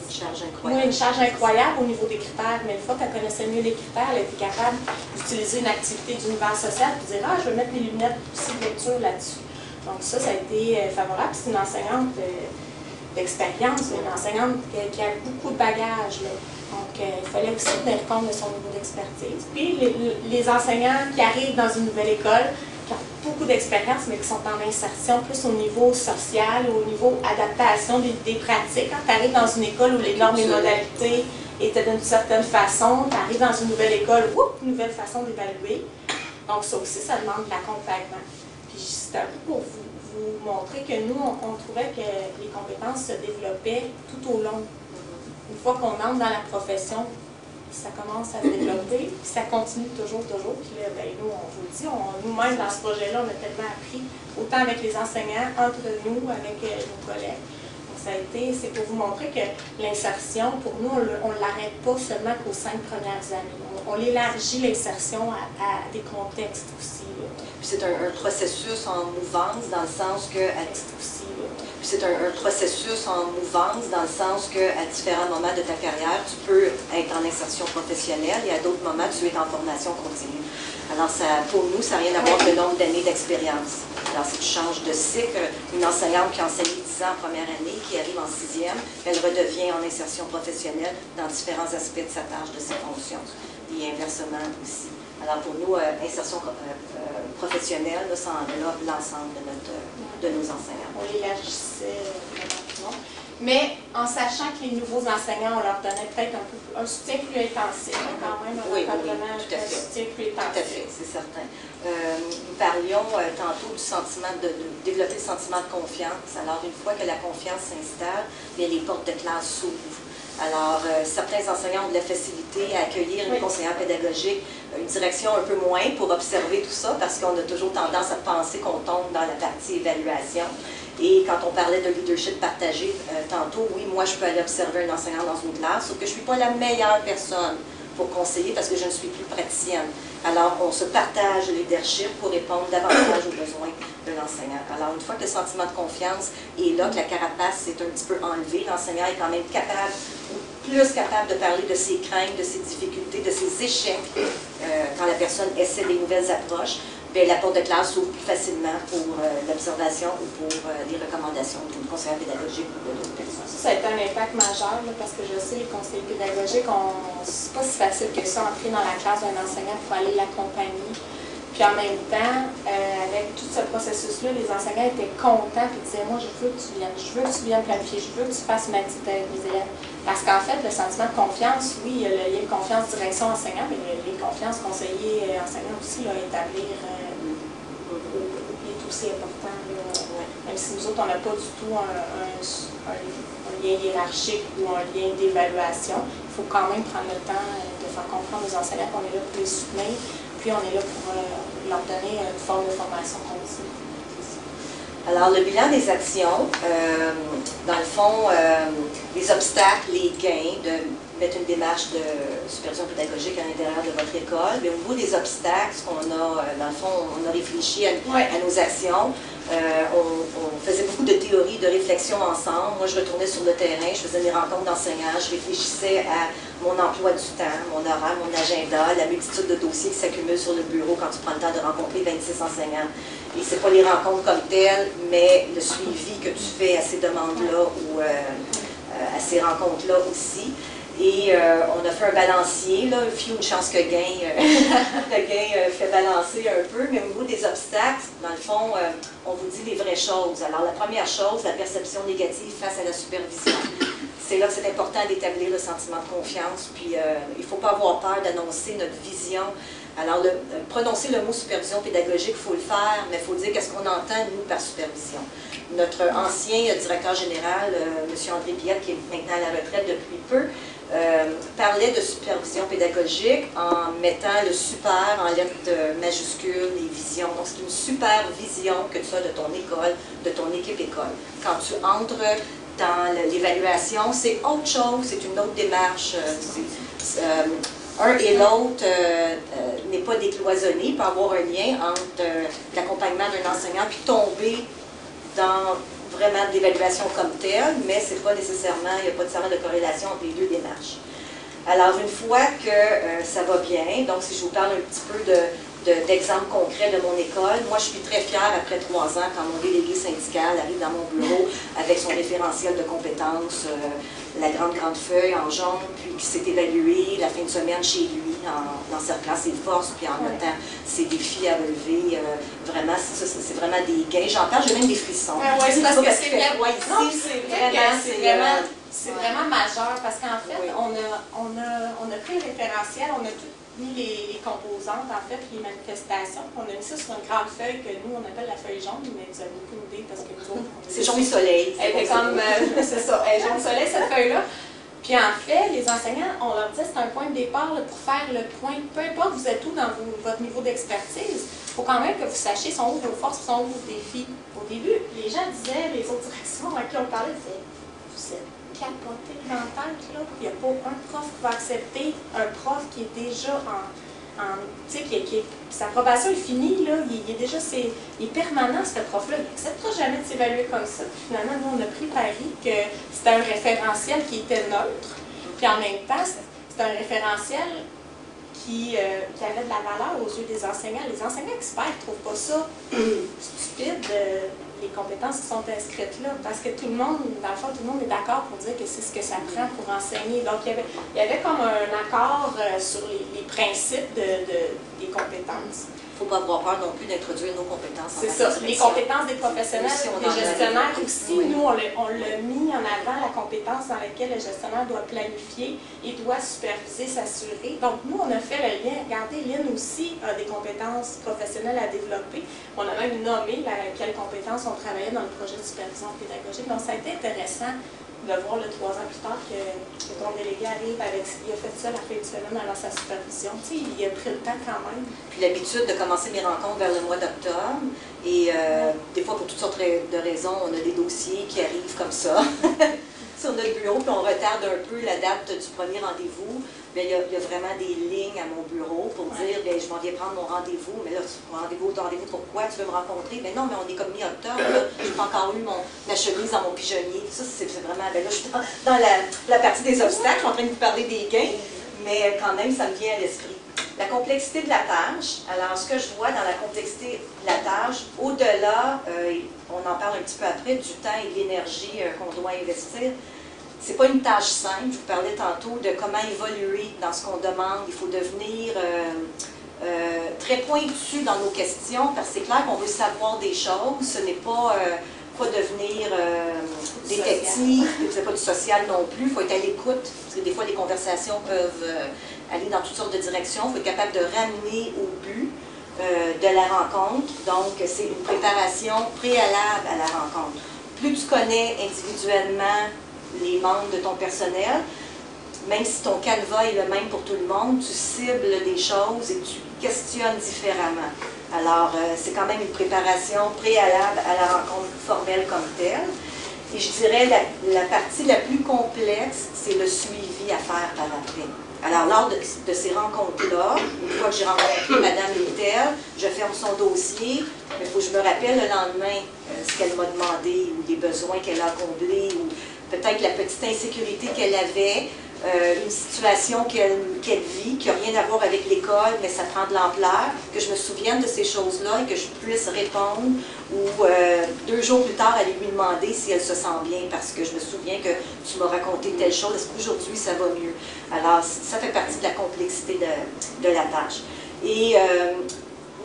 une charge incroyable. Oui, une charge incroyable au niveau des critères, mais une fois qu'elle connaissait mieux les critères, elle était capable d'utiliser une activité d'univers social et de dire « Ah, je vais mettre mes lunettes aussi de lecture là-dessus ». Donc ça a été favorable. C'est une enseignante d'expérience, une enseignante qui a beaucoup de bagages. Là. Donc il fallait aussi tenir compte de son niveau d'expertise. Puis les enseignants qui arrivent dans une nouvelle école, qui ont beaucoup d'expérience, mais qui sont en insertion plus au niveau social, au niveau adaptation des pratiques. Quand tu arrives dans une école où les normes et modalités étaient d'une certaine façon, tu arrives dans une nouvelle école, une nouvelle façon d'évaluer. Donc ça aussi, ça demande de l'accompagnement. Puis c'était un peu pour vous montrer que nous, on trouvait que les compétences se développaient tout au long. Une fois qu'on entre dans la profession, ça commence à se développer, puis ça continue toujours. Puis là, ben, nous, on vous le dit, nous-mêmes, dans ce projet-là, on a tellement appris, autant avec les enseignants, entre nous, avec nos collègues. Donc, c'est pour vous montrer que l'insertion, pour nous, on ne l'arrête pas seulement qu'aux 5 premières années. On élargit l'insertion à des contextes aussi. Puis c'est un processus en mouvance dans le sens que... Puis c'est un processus en mouvance dans le sens qu'à différents moments de ta carrière, tu peux être en insertion professionnelle et à d'autres moments, tu es en formation continue. Alors, pour nous, ça n'a rien à voir avec le nombre d'années d'expérience. Alors, si tu changes de cycle, une enseignante qui a enseigné 10 ans en première année, qui arrive en 6e, elle redevient en insertion professionnelle dans différents aspects de sa tâche, de ses fonctions. Et inversement aussi. Alors, pour nous, insertion professionnelle, là, ça englobe l'ensemble de nos enseignants. On l'élargissait vraiment. Mais en sachant que les nouveaux enseignants, on leur donnait peut-être un soutien plus intensif, quand même, un soutien plus intensif. Tout à fait, c'est certain. Nous parlions tantôt du sentiment de développer le sentiment de confiance. Alors, une fois que la confiance s'installe, les portes de classe s'ouvrent. Alors, certains enseignants ont de la facilité à accueillir une conseillère pédagogique, une direction un peu moins pour observer tout ça, parce qu'on a toujours tendance à penser qu'on tombe dans la partie évaluation. Et quand on parlait de leadership partagé tantôt, oui, moi, je peux aller observer un enseignant dans une classe, sauf que je ne suis pas la meilleure personne pour conseiller parce que je ne suis plus praticienne. Alors, on se partage le leadership pour répondre davantage aux besoins de l'enseignant. Alors, une fois que le sentiment de confiance est là, que la carapace s'est un petit peu enlevée, l'enseignant est quand même capable, ou plus capable de parler de ses craintes, de ses difficultés, de ses échecs, quand la personne essaie des nouvelles approches. Bien, la porte de classe s'ouvre plus facilement pour l'observation ou pour les recommandations d'une conseillère pédagogique ou d'autres personnes. Ça a été un impact majeur, là, parce que je sais, les conseillers pédagogiques, c'est pas si facile que ça, entrer dans la classe d'un enseignant pour aller l'accompagner. Puis en même temps, avec tout ce processus-là, les enseignants étaient contents et disaient « Moi, je veux que tu viennes planifier, je veux que tu fasses une activité avec mes élèves. » Parce qu'en fait, le sentiment de confiance, oui, il y a le lien de confiance direction-enseignant, mais il y a le lien de confiance conseiller-enseignant aussi, là, établir est aussi important. Là, même si nous autres, on n'a pas du tout un lien hiérarchique ou un lien d'évaluation, il faut quand même prendre le temps de faire comprendre aux enseignants qu'on est là pour les soutenir. Puis on est là pour leur donner une forme de formation continue. Alors, le bilan des actions, dans le fond, les obstacles, les gains, de mettre une démarche de supervision pédagogique à l'intérieur de votre école. Mais au niveau des obstacles, ce qu'on a, dans le fond, on a réfléchi à nos actions. On faisait beaucoup de théories, de réflexion ensemble. Moi, je retournais sur le terrain, je faisais des rencontres d'enseignants, je réfléchissais à mon emploi du temps, mon horaire, mon agenda, la multitude de dossiers qui s'accumulent sur le bureau quand tu prends le temps de rencontrer 26 enseignants. Et ce n'est pas les rencontres comme telles, mais le suivi que tu fais à ces demandes-là ou à ces rencontres-là aussi. Et on a fait un balancier, là, une chance que gain, fait balancer un peu, mais au niveau des obstacles, dans le fond, on vous dit les vraies choses. Alors la première chose, la perception négative face à la supervision. C'est là que c'est important d'établir le sentiment de confiance, puis il ne faut pas avoir peur d'annoncer notre vision. Alors prononcer le mot supervision pédagogique, il faut le faire, mais il faut dire qu'est-ce qu'on entend, nous, par supervision. Notre ancien directeur général, M. André Piette, qui est maintenant à la retraite depuis peu, parlait de supervision pédagogique en mettant le super en lettres majuscules, les visions. Donc, c'est une super vision que tu as de ton école, de ton équipe école. Quand tu entres dans l'évaluation, c'est autre chose, c'est une autre démarche. Un et l'autre n'est pas décloisonné, il peut avoir un lien entre l'accompagnement d'un enseignant puis tomber dans vraiment de l'évaluation comme telle, mais c'est pas nécessairement, il n'y a pas nécessairement de corrélation entre les deux démarches. Alors, une fois que ça va bien, donc si je vous parle un petit peu d'exemples concrets de mon école, moi je suis très fière, après 3 ans, quand mon délégué syndical arrive dans mon bureau avec son référentiel de compétences, la grande feuille en jaune, puis qui s'est évalué la fin de semaine chez lui, en encerclant ses forces, puis en notant ses défis à relever. Vraiment, c'est vraiment des gains. J'en parle, j'ai même des frissons. Oui, c'est parce que c'est vraiment majeur, parce qu'en fait, on a pris le référentiel, on a tout mis les composantes, en fait, les manifestations, on a mis ça sur une grande feuille que nous, on appelle la feuille jaune, mais vous avez aucune idée parce que nous autres... C'est jaune soleil. C'est comme, c'est ça, elle est jaune soleil, cette feuille-là. Puis en fait, les enseignants, on leur dit c'est un point de départ là, pour faire le point. Peu importe vous êtes où dans votre niveau d'expertise, il faut quand même que vous sachiez sont où vos forces, sont où vos défis. Au début, les gens disaient, les autres directions à qui on parlait, disaient vous êtes capotés dans la tête, là. Il n'y a pas un prof qui va accepter un prof qui est déjà tu sais, sa approbation est finie, là, il est déjà, il est permanent, ce prof-là, il n'acceptera jamais de s'évaluer comme ça. Puis finalement, nous, on a pris pari que c'était un référentiel qui était neutre, puis en même temps, c'était un référentiel qui avait de la valeur aux yeux des enseignants. Les enseignants experts ne trouvent pas ça stupide, les compétences qui sont inscrites là, parce que tout le monde, dans le fond, tout le monde est d'accord pour dire que c'est ce que ça prend pour enseigner. Donc, il y avait comme un accord sur les principes des compétences. Il ne faut pas avoir peur non plus d'introduire nos compétences. C'est ça, les compétences des professionnels, des gestionnaires aussi. Oui. Nous, on l'a mis en avant, la compétence dans laquelle le gestionnaire doit planifier et doit superviser, s'assurer. Donc, nous, on a fait le lien. Regardez, Lynn aussi a des compétences professionnelles à développer. On a même nommé quelles compétences on travaillait dans le projet de supervision pédagogique. Donc, ça a été intéressant de voir 3 ans plus tard que ton délégué arrive avec il a fait ça la fin de semaine avant sa supervision. Tu sais, il a pris le temps quand même. Puis l'habitude de commencer mes rencontres vers le mois d'octobre. Et des fois, pour toutes sortes de raisons, on a des dossiers qui arrivent comme ça sur notre bureau, puis on retarde un peu la date du premier rendez-vous. Bien, il y a vraiment des lignes à mon bureau pour dire, bien, je m'en viens prendre mon rendez-vous, mais là, rendez-vous pourquoi? Tu veux me rencontrer? Mais non, mais on est comme mi-octobre, je n'ai pas encore eu la chemise dans mon pigeonnier. Ça, c'est vraiment, bien là, je suis dans la partie des obstacles, je suis en train de vous parler des gains, mais quand même, ça me vient à l'esprit. La complexité de la tâche, alors ce que je vois dans la complexité de la tâche, au-delà, on en parle un petit peu après, du temps et de l'énergie qu'on doit investir, c'est pas une tâche simple. Je vous parlais tantôt de comment évoluer dans ce qu'on demande. Il faut devenir très pointu dans nos questions, parce que c'est clair qu'on veut savoir des choses. Ce n'est pas devenir détective, c'est pas du social non plus. Il faut être à l'écoute, parce que des fois les conversations peuvent aller dans toutes sortes de directions. Il faut être capable de ramener au but de la rencontre. Donc, c'est une préparation préalable à la rencontre. Plus tu connais individuellement les membres de ton personnel, même si ton canevas est le même pour tout le monde, tu cibles des choses et tu questionnes différemment. Alors, c'est quand même une préparation préalable à la rencontre formelle comme telle. Et je dirais la partie la plus complexe, c'est le suivi à faire par après. Alors, lors de ces rencontres-là, une fois que j'ai rencontré Madame Littel, je ferme son dossier, mais il faut que je me rappelle le lendemain ce qu'elle m'a demandé, ou des besoins qu'elle a comblés, ou peut-être la petite insécurité qu'elle avait. une situation qu'elle vit, qui n'a rien à voir avec l'école, mais ça prend de l'ampleur, que je me souvienne de ces choses-là et que je puisse répondre, ou 2 jours plus tard, aller lui demander si elle se sent bien, parce que je me souviens que tu m'as raconté telle chose, est-ce qu'aujourd'hui ça va mieux? Alors, ça fait partie de la complexité de la tâche. Et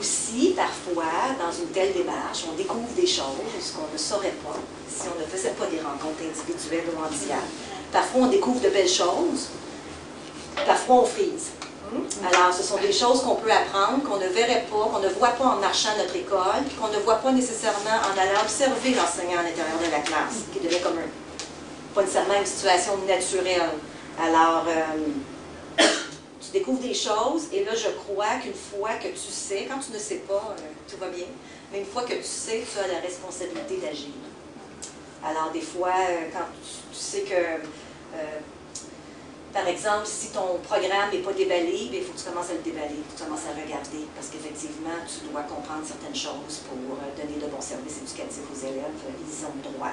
aussi, parfois, dans une telle démarche, on découvre des choses qu'on ne saurait pas si on ne faisait pas des rencontres individuelles ou en dialogue. Parfois, on découvre de belles choses, parfois on frise. Alors, ce sont des choses qu'on peut apprendre, qu'on ne verrait pas, qu'on ne voit pas en marchant à notre école, puis qu'on ne voit pas nécessairement en allant observer l'enseignant à l'intérieur de la classe, qui devient comme pas nécessairement une situation naturelle. Alors, tu découvres des choses, et là, je crois qu'une fois que tu sais, quand tu ne sais pas, tout va bien, mais une fois que tu sais, tu as la responsabilité d'agir. Alors, des fois, quand tu sais que, par exemple, si ton programme n'est pas déballé, il faut que tu commences à le déballer, que tu commences à regarder, parce qu'effectivement, tu dois comprendre certaines choses pour donner de bons services éducatifs aux élèves, ils ont le droit.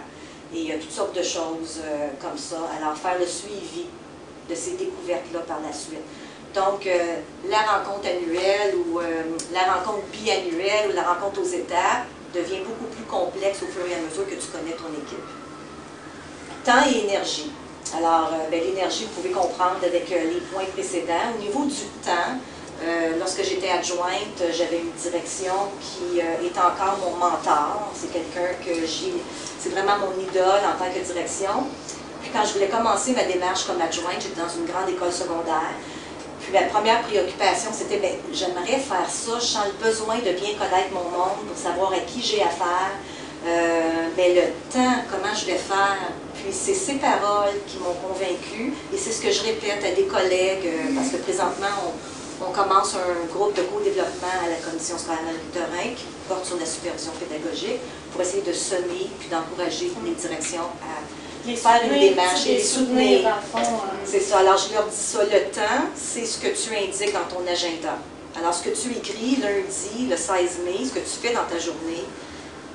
Et il y a toutes sortes de choses comme ça. Alors, faire le suivi de ces découvertes-là par la suite. Donc, la rencontre annuelle ou la rencontre biannuelle ou la rencontre aux étapes devient beaucoup plus complexe au fur et à mesure que tu connais ton équipe. Temps et énergie. Alors, l'énergie, vous pouvez comprendre avec les points précédents. Au niveau du temps, lorsque j'étais adjointe, j'avais une direction qui est encore mon mentor. C'est quelqu'un que c'est vraiment mon idole en tant que direction. Puis quand je voulais commencer ma démarche comme adjointe, j'étais dans une grande école secondaire. Puis la première préoccupation, c'était, j'aimerais faire ça, je sens le besoin de bien connaître mon monde, pour savoir à qui j'ai affaire, mais le temps, comment je vais faire. Puis c'est ces paroles qui m'ont convaincue, et c'est ce que je répète à des collègues, parce que présentement, on commence un groupe de co-développement à la Commission scolaire Marie-Victorin qui porte sur la supervision pédagogique pour essayer de semer puis d'encourager les directions à faire une démarche et les soutenir. C'est ça. Alors, je leur dis ça. Le temps, c'est ce que tu indiques dans ton agenda. Alors, ce que tu écris lundi, le 16 mai, ce que tu fais dans ta journée,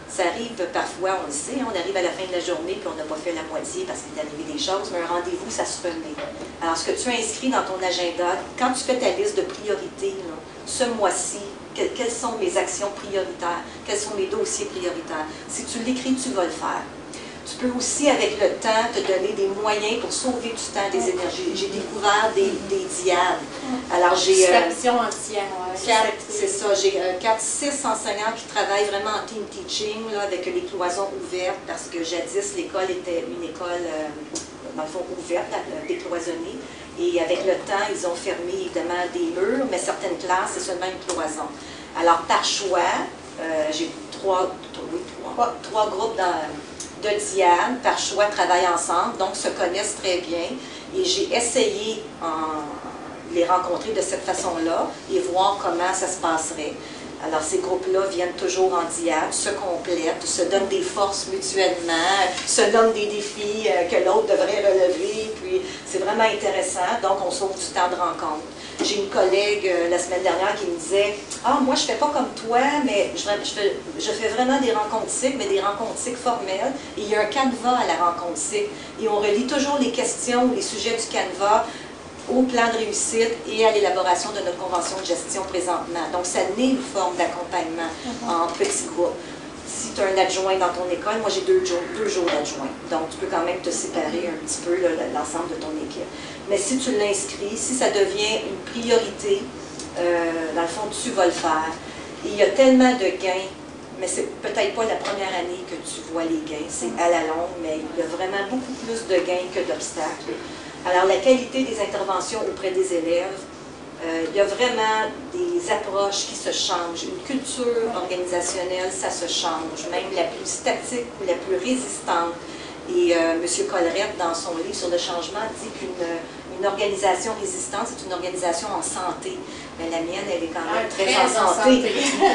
ça arrive parfois, on le sait, on arrive à la fin de la journée puis on n'a pas fait la moitié parce qu'il est arrivé des choses, mais un rendez-vous, ça se remet. Alors, ce que tu inscris dans ton agenda, quand tu fais ta liste de priorités, là, ce mois-ci, quelles sont mes actions prioritaires, quels sont mes dossiers prioritaires, si tu l'écris, tu vas le faire. Tu peux aussi, avec le temps, te donner des moyens pour sauver du temps, des énergies. J'ai découvert des diades. Alors, j'ai... Supervision entière. C'est ça. J'ai 4-6 enseignants qui travaillent vraiment en team teaching, là, avec les cloisons ouvertes, parce que jadis, l'école était une école, dans le fond, ouverte, décloisonnée. Et avec le temps, ils ont fermé, évidemment, des murs, mais certaines classes, c'est seulement une cloison. Alors, par choix, j'ai trois groupes de Diane, par choix, travaillent ensemble, donc se connaissent très bien. Et j'ai essayé de les rencontrer de cette façon-là et voir comment ça se passerait. Alors, ces groupes-là viennent toujours en diade, se complètent, se donnent des forces mutuellement, se donnent des défis que l'autre devrait relever, puis c'est vraiment intéressant, donc on sauve du temps de rencontre. J'ai une collègue la semaine dernière qui me disait « Ah, moi je fais pas comme toi, mais je fais vraiment des rencontres cycles, mais des rencontres cycles formelles, et il y a un canevas à la rencontre cycle, et on relie toujours les questions ou les sujets du canevas au plan de réussite et à l'élaboration de notre convention de gestion présentement. Donc, ça naît une forme d'accompagnement en petits groupes. Si tu as un adjoint dans ton école, moi j'ai deux jours d'adjoint. Donc, tu peux quand même te séparer un petit peu l'ensemble de ton équipe. Mais si tu l'inscris, si ça devient une priorité, dans le fond, tu vas le faire. Et il y a tellement de gains, mais c'est peut-être pas la première année que tu vois les gains, c'est à la longue, mais il y a vraiment beaucoup plus de gains que d'obstacles. Alors, la qualité des interventions auprès des élèves, il y a vraiment des approches qui se changent. Une culture organisationnelle, ça se change, même la plus statique ou la plus résistante. Et M. Collerette, dans son livre sur le changement, dit qu'une organisation résistante, c'est une organisation en santé. Mais la mienne, elle est quand même très en santé.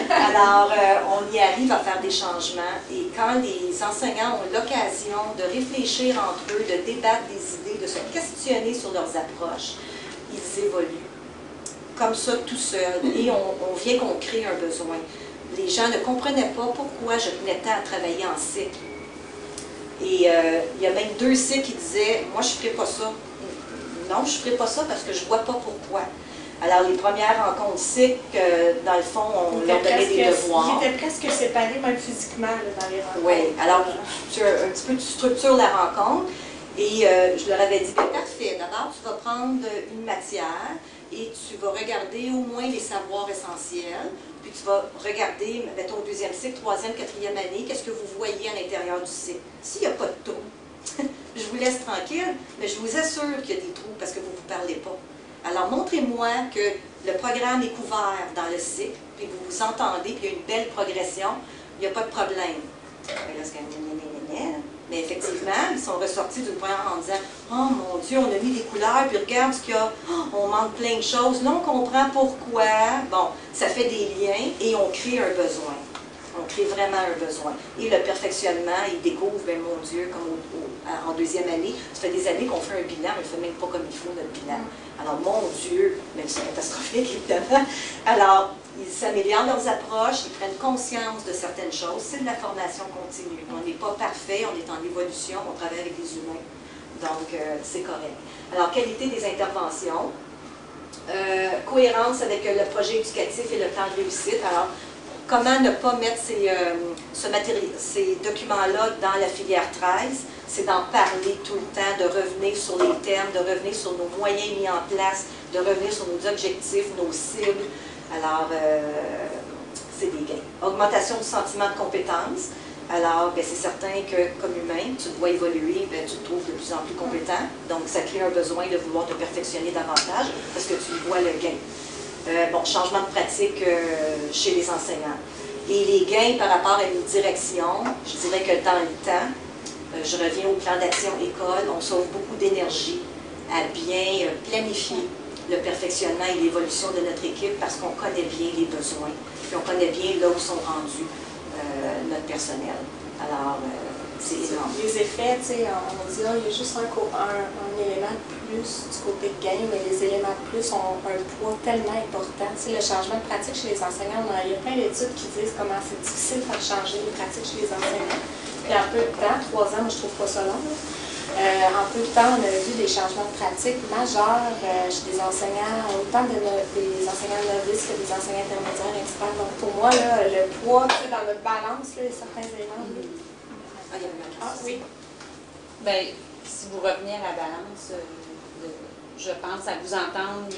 Alors, on y arrive à faire des changements. Et quand les enseignants ont l'occasion de réfléchir entre eux, de débattre des idées, de se questionner sur leurs approches, ils évoluent. Comme ça, tout seul. Et on vient qu'on crée un besoin. Les gens ne comprenaient pas pourquoi je tenais tant à travailler en cycle. Et il y a même 2 cycles qui disaient « Moi, je ne ferai pas ça. » non, je ne ferai pas ça parce que je ne vois pas pourquoi. Alors, les premières rencontres cycles, dans le fond, on leur donnait des devoirs. Ils étaient presque séparés, même physiquement, là, dans les rencontres. Oui, alors, un petit peu, tu structures la rencontre. Et je leur avais dit, bien, parfait, d'abord, tu vas prendre une matière et tu vas regarder au moins les savoirs essentiels. Puis tu vas regarder, mettons, au deuxième cycle, troisième, quatrième année, qu'est-ce que vous voyez à l'intérieur du cycle. S'il n'y a pas de trous, je vous laisse tranquille, mais je vous assure qu'il y a des trous parce que vous ne vous parlez pas. Alors, montrez-moi que le programme est couvert dans le cycle, puis vous vous entendez, puis il y a une belle progression, il n'y a pas de problème. Mais effectivement, ils sont ressortis d'une première en disant « Oh mon Dieu, on a mis des couleurs, puis regarde ce qu'il y a, oh, on manque plein de choses. Là, on comprend pourquoi. » Bon, ça fait des liens et on crée un besoin. On crée vraiment un besoin. Et le perfectionnement, ils découvrent, bien mon Dieu, comme en deuxième année, ça fait des années qu'on fait un bilan, mais on ne fait même pas comme il faut notre bilan. Alors, mon Dieu, mais c'est catastrophique, évidemment. Alors, ils s'améliorent leurs approches, ils prennent conscience de certaines choses. C'est de la formation continue. On n'est pas parfait, on est en évolution, on travaille avec des humains. Donc, c'est correct. Alors, qualité des interventions. Cohérence avec le projet éducatif et le plan de réussite. Alors, comment ne pas mettre ces documents-là dans la filière 13? C'est d'en parler tout le temps, de revenir sur les thèmes, de revenir sur nos moyens mis en place, de revenir sur nos objectifs, nos cibles. Alors, c'est des gains. Augmentation du sentiment de compétence. Alors, c'est certain que, comme humain, tu dois évoluer, tu te trouves de plus en plus compétent. Donc, ça crée un besoin de vouloir te perfectionner davantage parce que tu vois le gain. Bon, changement de pratique chez les enseignants. Et les gains par rapport à une direction, je dirais que dans le temps, je reviens au plan d'action école, on sauve beaucoup d'énergie à bien planifier le perfectionnement et l'évolution de notre équipe parce qu'on connaît bien les besoins, puis on connaît bien là où sont rendus notre personnel. Alors, c'est énorme. Les effets, tu sais, on dit, il y a juste un élément de plus du côté de gain, mais les éléments de plus ont un poids tellement important. Tu sais, le changement de pratique chez les enseignants, il y a plein d'études qui disent comment c'est difficile de faire changer les pratiques chez les enseignants. Puis en peu de temps, 3 ans, moi je trouve pas ça long. En peu de temps, on a vu des changements de pratiques majeurs chez des enseignants, autant des enseignants novices que des enseignants intermédiaires, experts. Donc pour moi, là, le poids dans notre balance, là, certains éléments. Oui. Bien, si vous revenez à la balance, je pense à vous entendre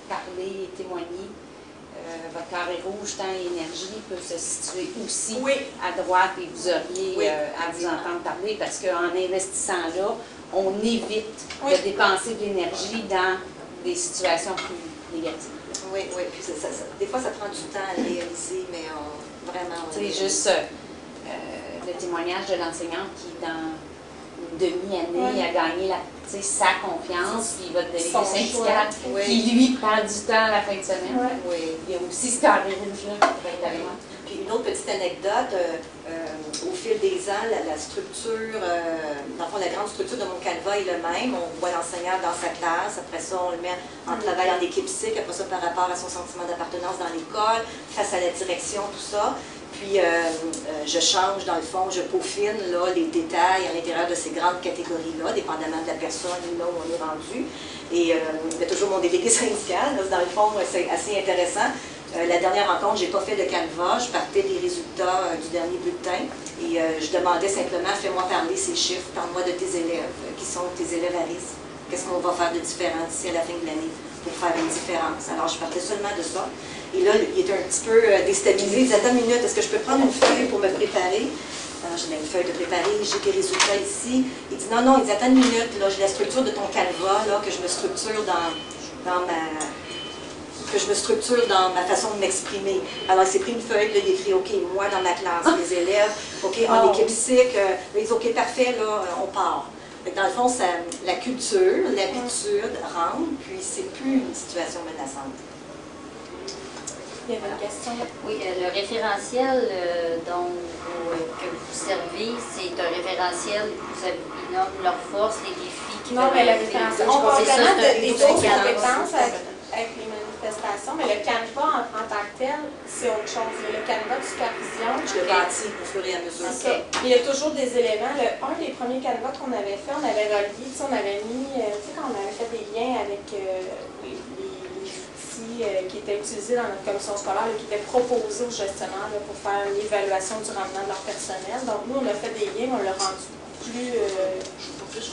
parler et témoigner. Votre carré rouge, temps et énergie peut se situer aussi à droite et vous auriez à vous entendre parler parce qu'en investissant là, on évite de dépenser de l'énergie dans des situations plus négatives. Oui, oui. Puis des fois, ça prend du temps à réaliser, mais vraiment... C'est juste le témoignage de l'enseignante qui, dans une demi-année, a gagné sa confiance, puis votre délégué syndical qui, lui, prend du temps à la fin de semaine. Il y a aussi ce carré rouge-là qui pourrait être avec moi. Puis une autre petite anecdote, au fil des ans, la structure, dans le fond, la grande structure de mon canevas est le même. On voit l'enseignant dans sa classe, après ça, on le met en travail en équipe cycle, après ça, par rapport à son sentiment d'appartenance dans l'école, face à la direction, tout ça. Puis, je change, dans le fond, je peaufine là, les détails à l'intérieur de ces grandes catégories-là, dépendamment de la personne là où on est rendu. Et toujours mon délégué syndical, là, dans le fond, c'est assez intéressant. La dernière rencontre, je n'ai pas fait de canevas, je partais des résultats du dernier bulletin et je demandais simplement, fais-moi parler ces chiffres, parle-moi de tes élèves, qui sont tes élèves à risque. Qu'est-ce qu'on va faire de différent d'ici à la fin de l'année pour faire une différence? Alors, je partais seulement de ça. Et là, il était un petit peu déstabilisé. Il disait, attends une minute, est-ce que je peux prendre une feuille pour me préparer? Alors, j'ai une feuille de préparer, j'ai tes résultats ici. Il dit, non, non, il dit, attends une minute, là, j'ai la structure de ton canevas, là, que je me structure dans ma façon de m'exprimer. Alors, il s'est pris une feuille, là, il a écrit, OK, moi, dans ma classe, mes élèves, OK, en équipe cycle, il dit, OK, parfait, là, on part. Dans le fond, la culture, l'habitude rentre, puis c'est plus une situation menaçante. Il y avait une question. Oui, le référentiel que vous servez, c'est un référentiel qui nomme leurs forces, les défis. Non, mais le référentiel, on va vraiment des autres compétences avec les manifestations, mais le canevas en tant que tel, c'est autre chose. Le canevas de supervision. Je le bâtis au fur et à mesure. C'est ça. Il y a toujours des éléments. Un des premiers canevas qu'on avait fait, on avait relié, on avait mis, tu sais, quand on avait fait des liens avec les outils qui étaient utilisés dans notre commission scolaire, qui étaient proposés aux gestionnaires pour faire une évaluation du rendement de leur personnel. Donc, nous, on a fait des liens, on l'a rendu plus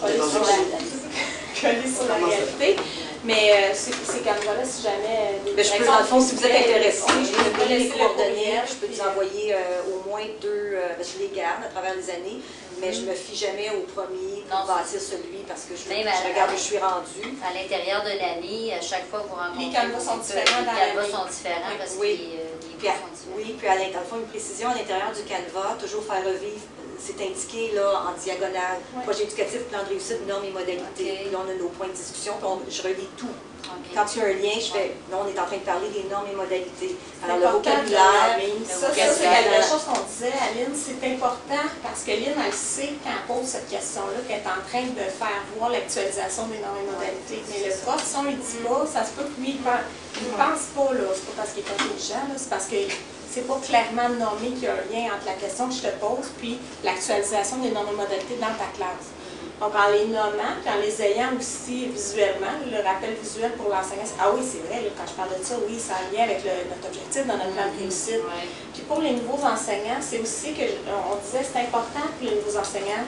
collé sur la réalité. Mais ces canevas-là, si jamais... Dans le fond, si vous êtes intéressé, je peux vous donner les coordonnées, je peux vous envoyer au moins 2, parce que je les garde à travers les années, mais je ne me fie jamais au premier pour bâtir celui, parce que je regarde où je suis rendue. À l'intérieur de l'année, à chaque fois que vous rencontrez... Les canevas sont différents dans l'année. Les canevas sont différents parce que les sont différents. Oui, puis dans le fond, une précision à l'intérieur du canevas, toujours faire revivre. C'est indiqué là, en diagonale, projet éducatif, plan de réussite, normes et modalités. Puis là, on a nos points de discussion, puis je relis tout. Quand il y a un lien, je fais, là, on est en train de parler des normes et modalités. Alors, le vocabulaire, ça, c'est quelque chose qu'on disait à Lynn, c'est important parce que Lynn, elle sait, quand elle pose cette question-là, qu'elle est en train de faire voir l'actualisation des normes et modalités. Mais le prof, si on ne lui dit pas, ça se peut que lui, il ne pense pas, là. C'est pas parce qu'il est intelligent, c'est parce que c'est pas clairement nommé qu'il y a un lien entre la question que je te pose puis l'actualisation des normes et modalités dans ta classe. Donc, en les nommant, puis en les ayant aussi visuellement, le rappel visuel pour l'enseignant, c'est ah oui, c'est vrai, là, quand je parle de ça, oui, ça a un lien avec notre objectif dans notre plan de réussite. Puis pour les nouveaux enseignants, c'est aussi que, on disait, c'est important pour les nouveaux enseignants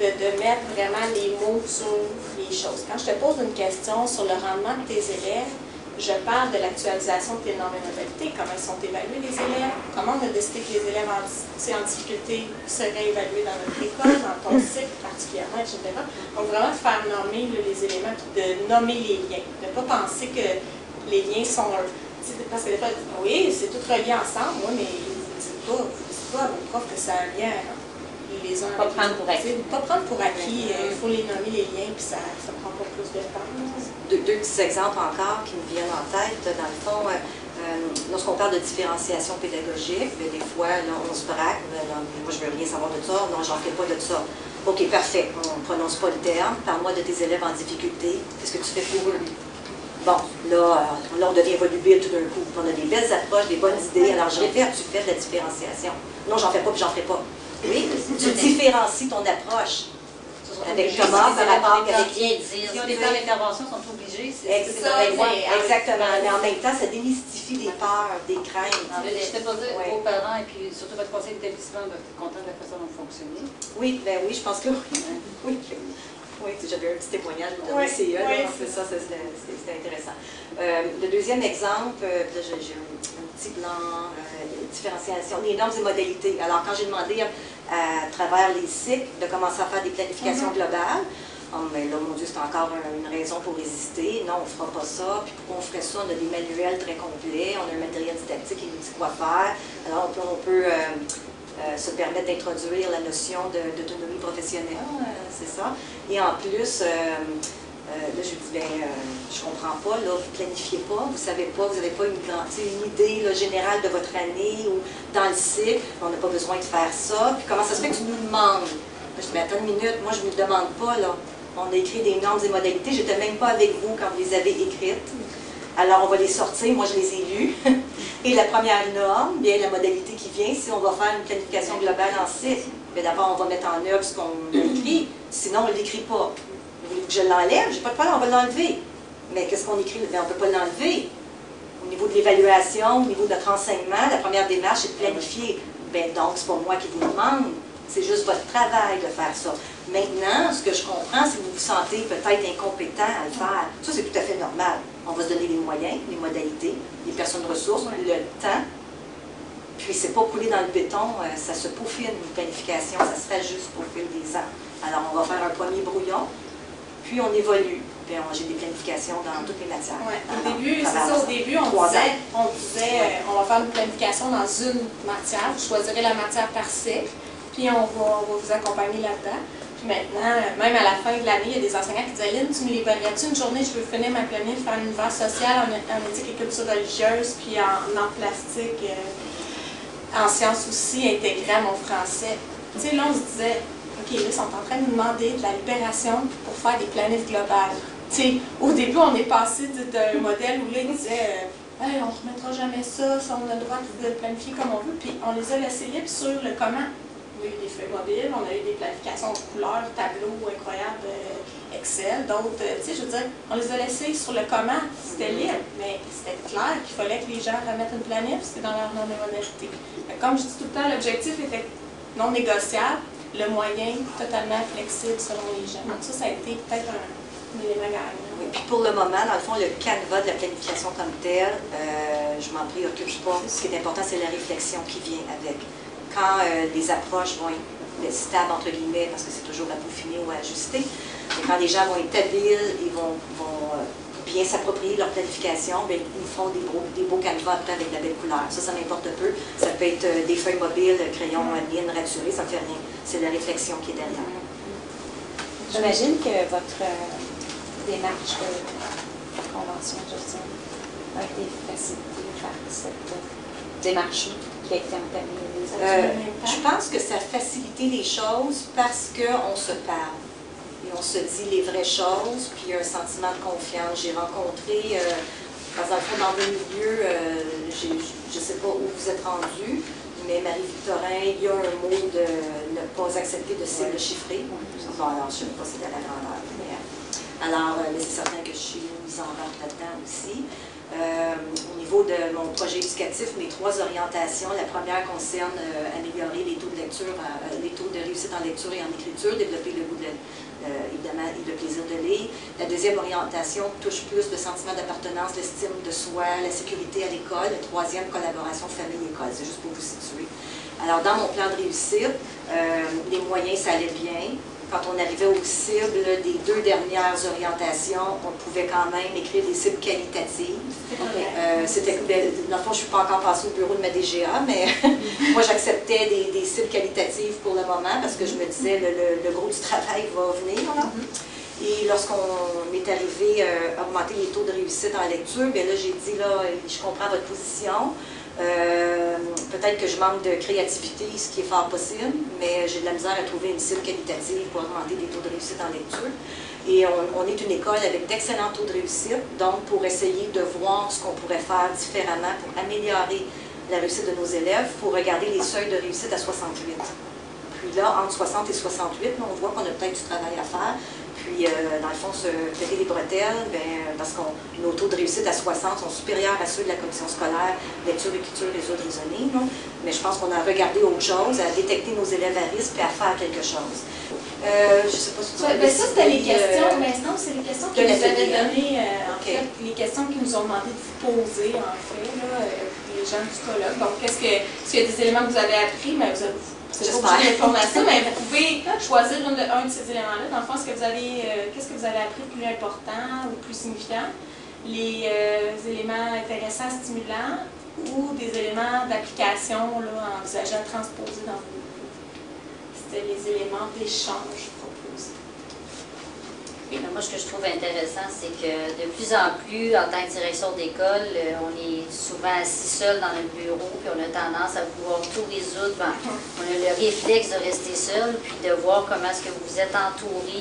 de mettre vraiment les mots sur les choses. Quand je te pose une question sur le rendement de tes élèves, je parle de l'actualisation de tes normes et modalités, comment ils sont évalués les élèves, comment on a décidé que les élèves en difficulté seraient évalués dans notre école, dans ton cycle particulièrement, etc. Donc vraiment de faire nommer les éléments, puis de nommer les liens, de ne pas penser que les liens sont... Parce que des fois, oui, c'est tout relié ensemble, oui, mais c'est pas à vos profs que ça a un lien les uns pas prendre pour acquis. Pas prendre pour acquis, il faut les nommer les liens, puis ça prend pas plus de temps. Deux petits exemples encore qui me viennent en tête. Dans le fond, lorsqu'on parle de différenciation pédagogique, des fois, là, on se braque. Moi, je ne veux rien savoir de ça. Non, j'en fais pas de ça. OK, parfait. On ne prononce pas le terme. Parle-moi de tes élèves en difficulté. Qu'est-ce que tu fais pour eux? Bon, là, on devient volubile tout d'un coup. On a des belles approches, des bonnes idées. Alors, je répète, tu fais de la différenciation. Non, j'en fais pas, puis j'en ferai pas. Oui, tu différencies ton approche. Avec Thomas, par rapport avec qui. Si on est en intervention, ils sont obligés. Exactement. Mais en même temps, ça démystifie des peurs, des craintes. Je te posais vos parents et puis surtout votre conseil d'établissement doivent être contents de la façon dont vous fonctionnez. Oui, ben oui, je pense que oui. Oui, j'avais un petit témoignage de CE, ça, c'était intéressant. Le deuxième exemple, là, j'ai un petit blanc, différenciation, les normes et modalités. Alors, quand j'ai demandé à travers les cycles de commencer à faire des planifications globales, mais là, mon Dieu, c'est encore une raison pour résister. Non, on ne fera pas ça. Puis pourquoi on ferait ça? On a des manuels très complets, on a un matériel didactique qui nous dit quoi faire. Alors, on peut se permettre d'introduire la notion d'autonomie professionnelle, c'est ça. Et en plus, là, je dis, je comprends pas, là, vous ne planifiez pas, vous ne savez pas, vous n'avez pas une idée là, générale de votre année ou dans le cycle, on n'a pas besoin de faire ça. Puis comment ça se fait que tu nous demandes? Je dis, mais attends une minute, moi je ne vous demande pas, là. On a écrit des normes et modalités, je n'étais même pas avec vous quand vous les avez écrites. Alors on va les sortir, moi je les ai lues. Et la première norme, bien la modalité qui vient, c'est on va faire une planification globale en cycle. D'abord, on va mettre en œuvre ce qu'on a écrit, sinon on ne l'écrit pas. Vous voulez que je l'enlève? Je n'ai pas de problème, on va l'enlever. Mais qu'est-ce qu'on écrit? Bien, on ne peut pas l'enlever. Au niveau de l'évaluation, au niveau de notre enseignement, la première démarche est de planifier. Bien, donc, ce n'est pas moi qui vous demande, c'est juste votre travail de faire ça. Maintenant, ce que je comprends, c'est que vous vous sentez peut-être incompétent à le faire. Ça, c'est tout à fait normal. On va se donner les moyens, les modalités, les personnes ressources, le temps. Puis, c'est pas coulé dans le béton, ça se peaufine, une planification, ça se rajuste au fil des ans. Alors, on va faire un premier brouillon, puis on évolue. Puis, j'ai des planifications dans toutes les matières. Ouais. Au début, c'est ça, au début, on disait on va faire une planification dans une matière, vous choisirez la matière par cycle, puis on va vous accompagner là-dedans. Puis maintenant, même à la fin de l'année, il y a des enseignants qui disaient « Lynn, tu me libérerais-tu une journée, je veux finir ma planif, faire un univers social en éthique et culture religieuse, puis en art plastique, en sciences aussi, intégrant mon français. » Tu sais, là, on se disait « OK, là, ils sont en train de demander de la libération pour faire des planifs globales. » Tu sais, au début, on est passé d'un modèle où là, ils disaient hey, on ne remettra jamais ça, on a le droit de planifier comme on veut, puis on les a laissés libres sur le comment. On a eu des feuilles mobiles, on a eu des planifications de couleurs, tableaux incroyables, Excel, d'autres, tu sais, je veux dire, on les a laissés sur le comment, c'était libre, mais c'était clair qu'il fallait que les gens remettent une planète, c'était dans leur non-modalité. Comme je dis tout le temps, l'objectif était non négociable, le moyen totalement flexible selon les gens. Donc ça a été peut-être un élément gagnant. Oui, puis pour le moment, dans le fond, le canevas de la planification comme tel, je m'en préoccupe pas. Ce qui est important, c'est la réflexion qui vient avec. Quand les approches vont être stables, entre guillemets, parce que c'est toujours à peaufiner ou à ajuster, mais quand les gens vont être habiles et vont bien s'approprier leur planification, bien, ils font des beaux canevas après avec la belle couleur. Ça m'importe peu. Ça peut être des feuilles mobiles, crayons, mine, raturés, ça ne fait rien. C'est la réflexion qui est derrière. J'imagine que votre démarche de convention de gestion a été facilitée par cette démarche qui a été entamée. Je pense que ça a facilité les choses parce qu'on se parle. Et on se dit les vraies choses, puis il y a un sentiment de confiance. J'ai rencontré, dans le milieu, je ne sais pas où vous êtes rendu, mais Marie-Victorin, il y a un mot de ne pas accepter de cible chiffrée. Bon, alors, je ne sais pas si c'est à la grandeur. Mais c'est certain que chez nous, ils en rentrent là-dedans aussi. Au niveau de mon projet éducatif, mes 3 orientations, la première concerne améliorer les taux de lecture, les taux de réussite en lecture et en écriture, développer le goût évidemment, et le plaisir de lire. La deuxième orientation touche plus le sentiment d'appartenance, l'estime de soi, la sécurité à l'école. La troisième, collaboration famille-école. C'est juste pour vous situer. Alors, dans mon plan de réussite, les moyens, ça allait bien. Quand on arrivait aux cibles des 2 dernières orientations, on pouvait quand même écrire des cibles qualitatives. Dans le fond, je ne suis pas encore passée au bureau de ma DGA, mais moi, j'acceptais des cibles qualitatives pour le moment parce que je me disais le gros du travail va venir. Là. Et lorsqu'on est arrivé à augmenter les taux de réussite en lecture, bien là, j'ai dit, là, je comprends votre position. Peut-être que je manque de créativité, ce qui est fort possible, mais j'ai de la misère à trouver une cible qualitative pour augmenter les taux de réussite en lecture. Et on est une école avec d'excellents taux de réussite, donc pour essayer de voir ce qu'on pourrait faire différemment pour améliorer la réussite de nos élèves, il faut regarder les seuils de réussite à 68. Puis là, entre 60 et 68, on voit qu'on a peut-être du travail à faire. Puis, dans le fond, se péter les bretelles, parce que nos taux de réussite à 60 sont supérieurs à ceux de la commission scolaire, lecture, écriture, réseau, raisonné. Mais je pense qu'on a regardé autre chose, à détecter nos élèves à risque et à faire quelque chose. Je ne sais pas si tu ça, c'était les questions, mais non, c'est les questions qu'ils nous avaient données, en fait, les questions qu'ils nous ont demandé de vous poser, en fait, là, les gens du colloque. Donc, s'il y a des éléments que vous avez appris, mais vous avez l'information, mais vous pouvez choisir un de ces éléments-là. Dans le fond, qu'est-ce que vous avez appris de plus important ou plus signifiant? Les éléments intéressants, stimulants, ou des éléments d'application envisageant de transposer dans vos livres. C'était les éléments d'échange proposés. Moi, ce que je trouve intéressant, c'est que de plus en plus, en tant que direction d'école, on est souvent assis seul dans notre bureau, puis on a tendance à vouloir tout résoudre. On a le réflexe de rester seul, puis de voir comment est-ce que vous êtes entouré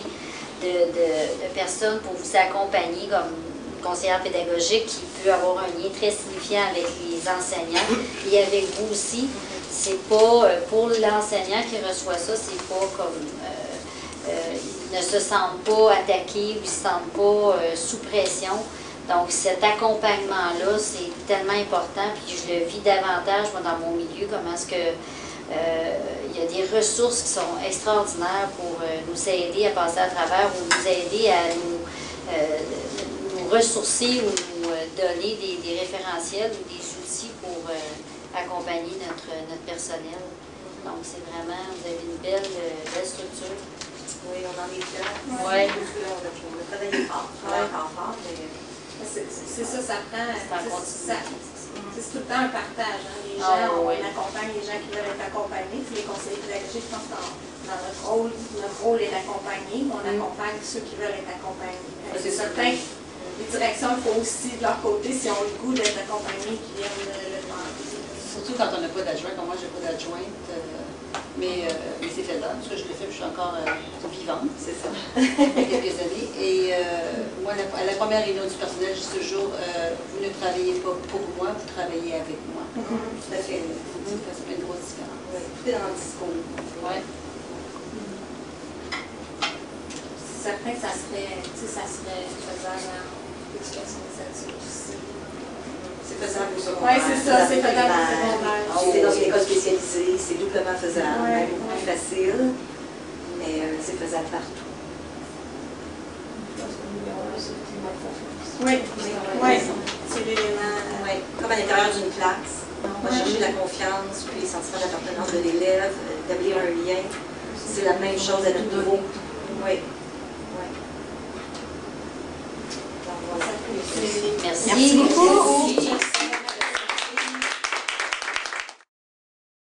de personnes pour vous accompagner, comme une conseillère pédagogique qui peut avoir un lien très signifiant avec les enseignants et avec vous aussi. C'est pas, pour l'enseignant qui reçoit ça, c'est pas comme... ils ne se sentent pas attaqués ou ils ne se sentent pas sous pression. Donc, cet accompagnement-là, c'est tellement important. Puis, je le vis davantage, moi, dans mon milieu, comment est-ce que il y a des ressources qui sont extraordinaires pour nous aider à passer à travers ou nous aider à nous ressourcer ou nous donner des référentiels ou des outils pour accompagner notre personnel. Donc, c'est vraiment, vous avez une belle structure. Oui, on en est là. Oui. On a travaillé fort, encore fort, mais... C'est ça, ça prend... C'est tout le temps un partage. Les gens, on accompagne les gens qui veulent être accompagnés. Puis les conseillers pédagogiques, je pense que dans notre rôle est d'accompagner. On accompagne ceux qui veulent être accompagnés. C'est certain que les directions, il faut aussi, de leur côté, si on a le goût d'être accompagnés, qui viennent le demander. Surtout quand on n'a pas d'adjoint, comme moi, je n'ai pas d'adjointe. Mais c'est faisable, parce que je l'ai fait, je suis encore vivante, c'est ça, il y a quelques années. Et moi, à la première réunion du personnel, je dis toujours, vous ne travaillez pas pour moi, vous travaillez avec moi. Ça fait une grosse différence. Oui, tout est dans le discours. Oui. certain que ça serait faisable en éducation des adultes aussi. C'est faisable au secondaire. Oui, c'est ça, c'est faisable au secondaire. J'étais dans une école spécialisée, c'est doublement faisable, Ouais. beaucoup plus facile, mais c'est faisable partout. Oui, oui, c'est l'élément. Oui, comme à l'intérieur d'une classe, on va chercher la confiance, puis les sentiments d'appartenance de l'élève, établir un lien. C'est la même chose à tout niveau. Oui. Oui. Donc, voilà. Merci. Merci.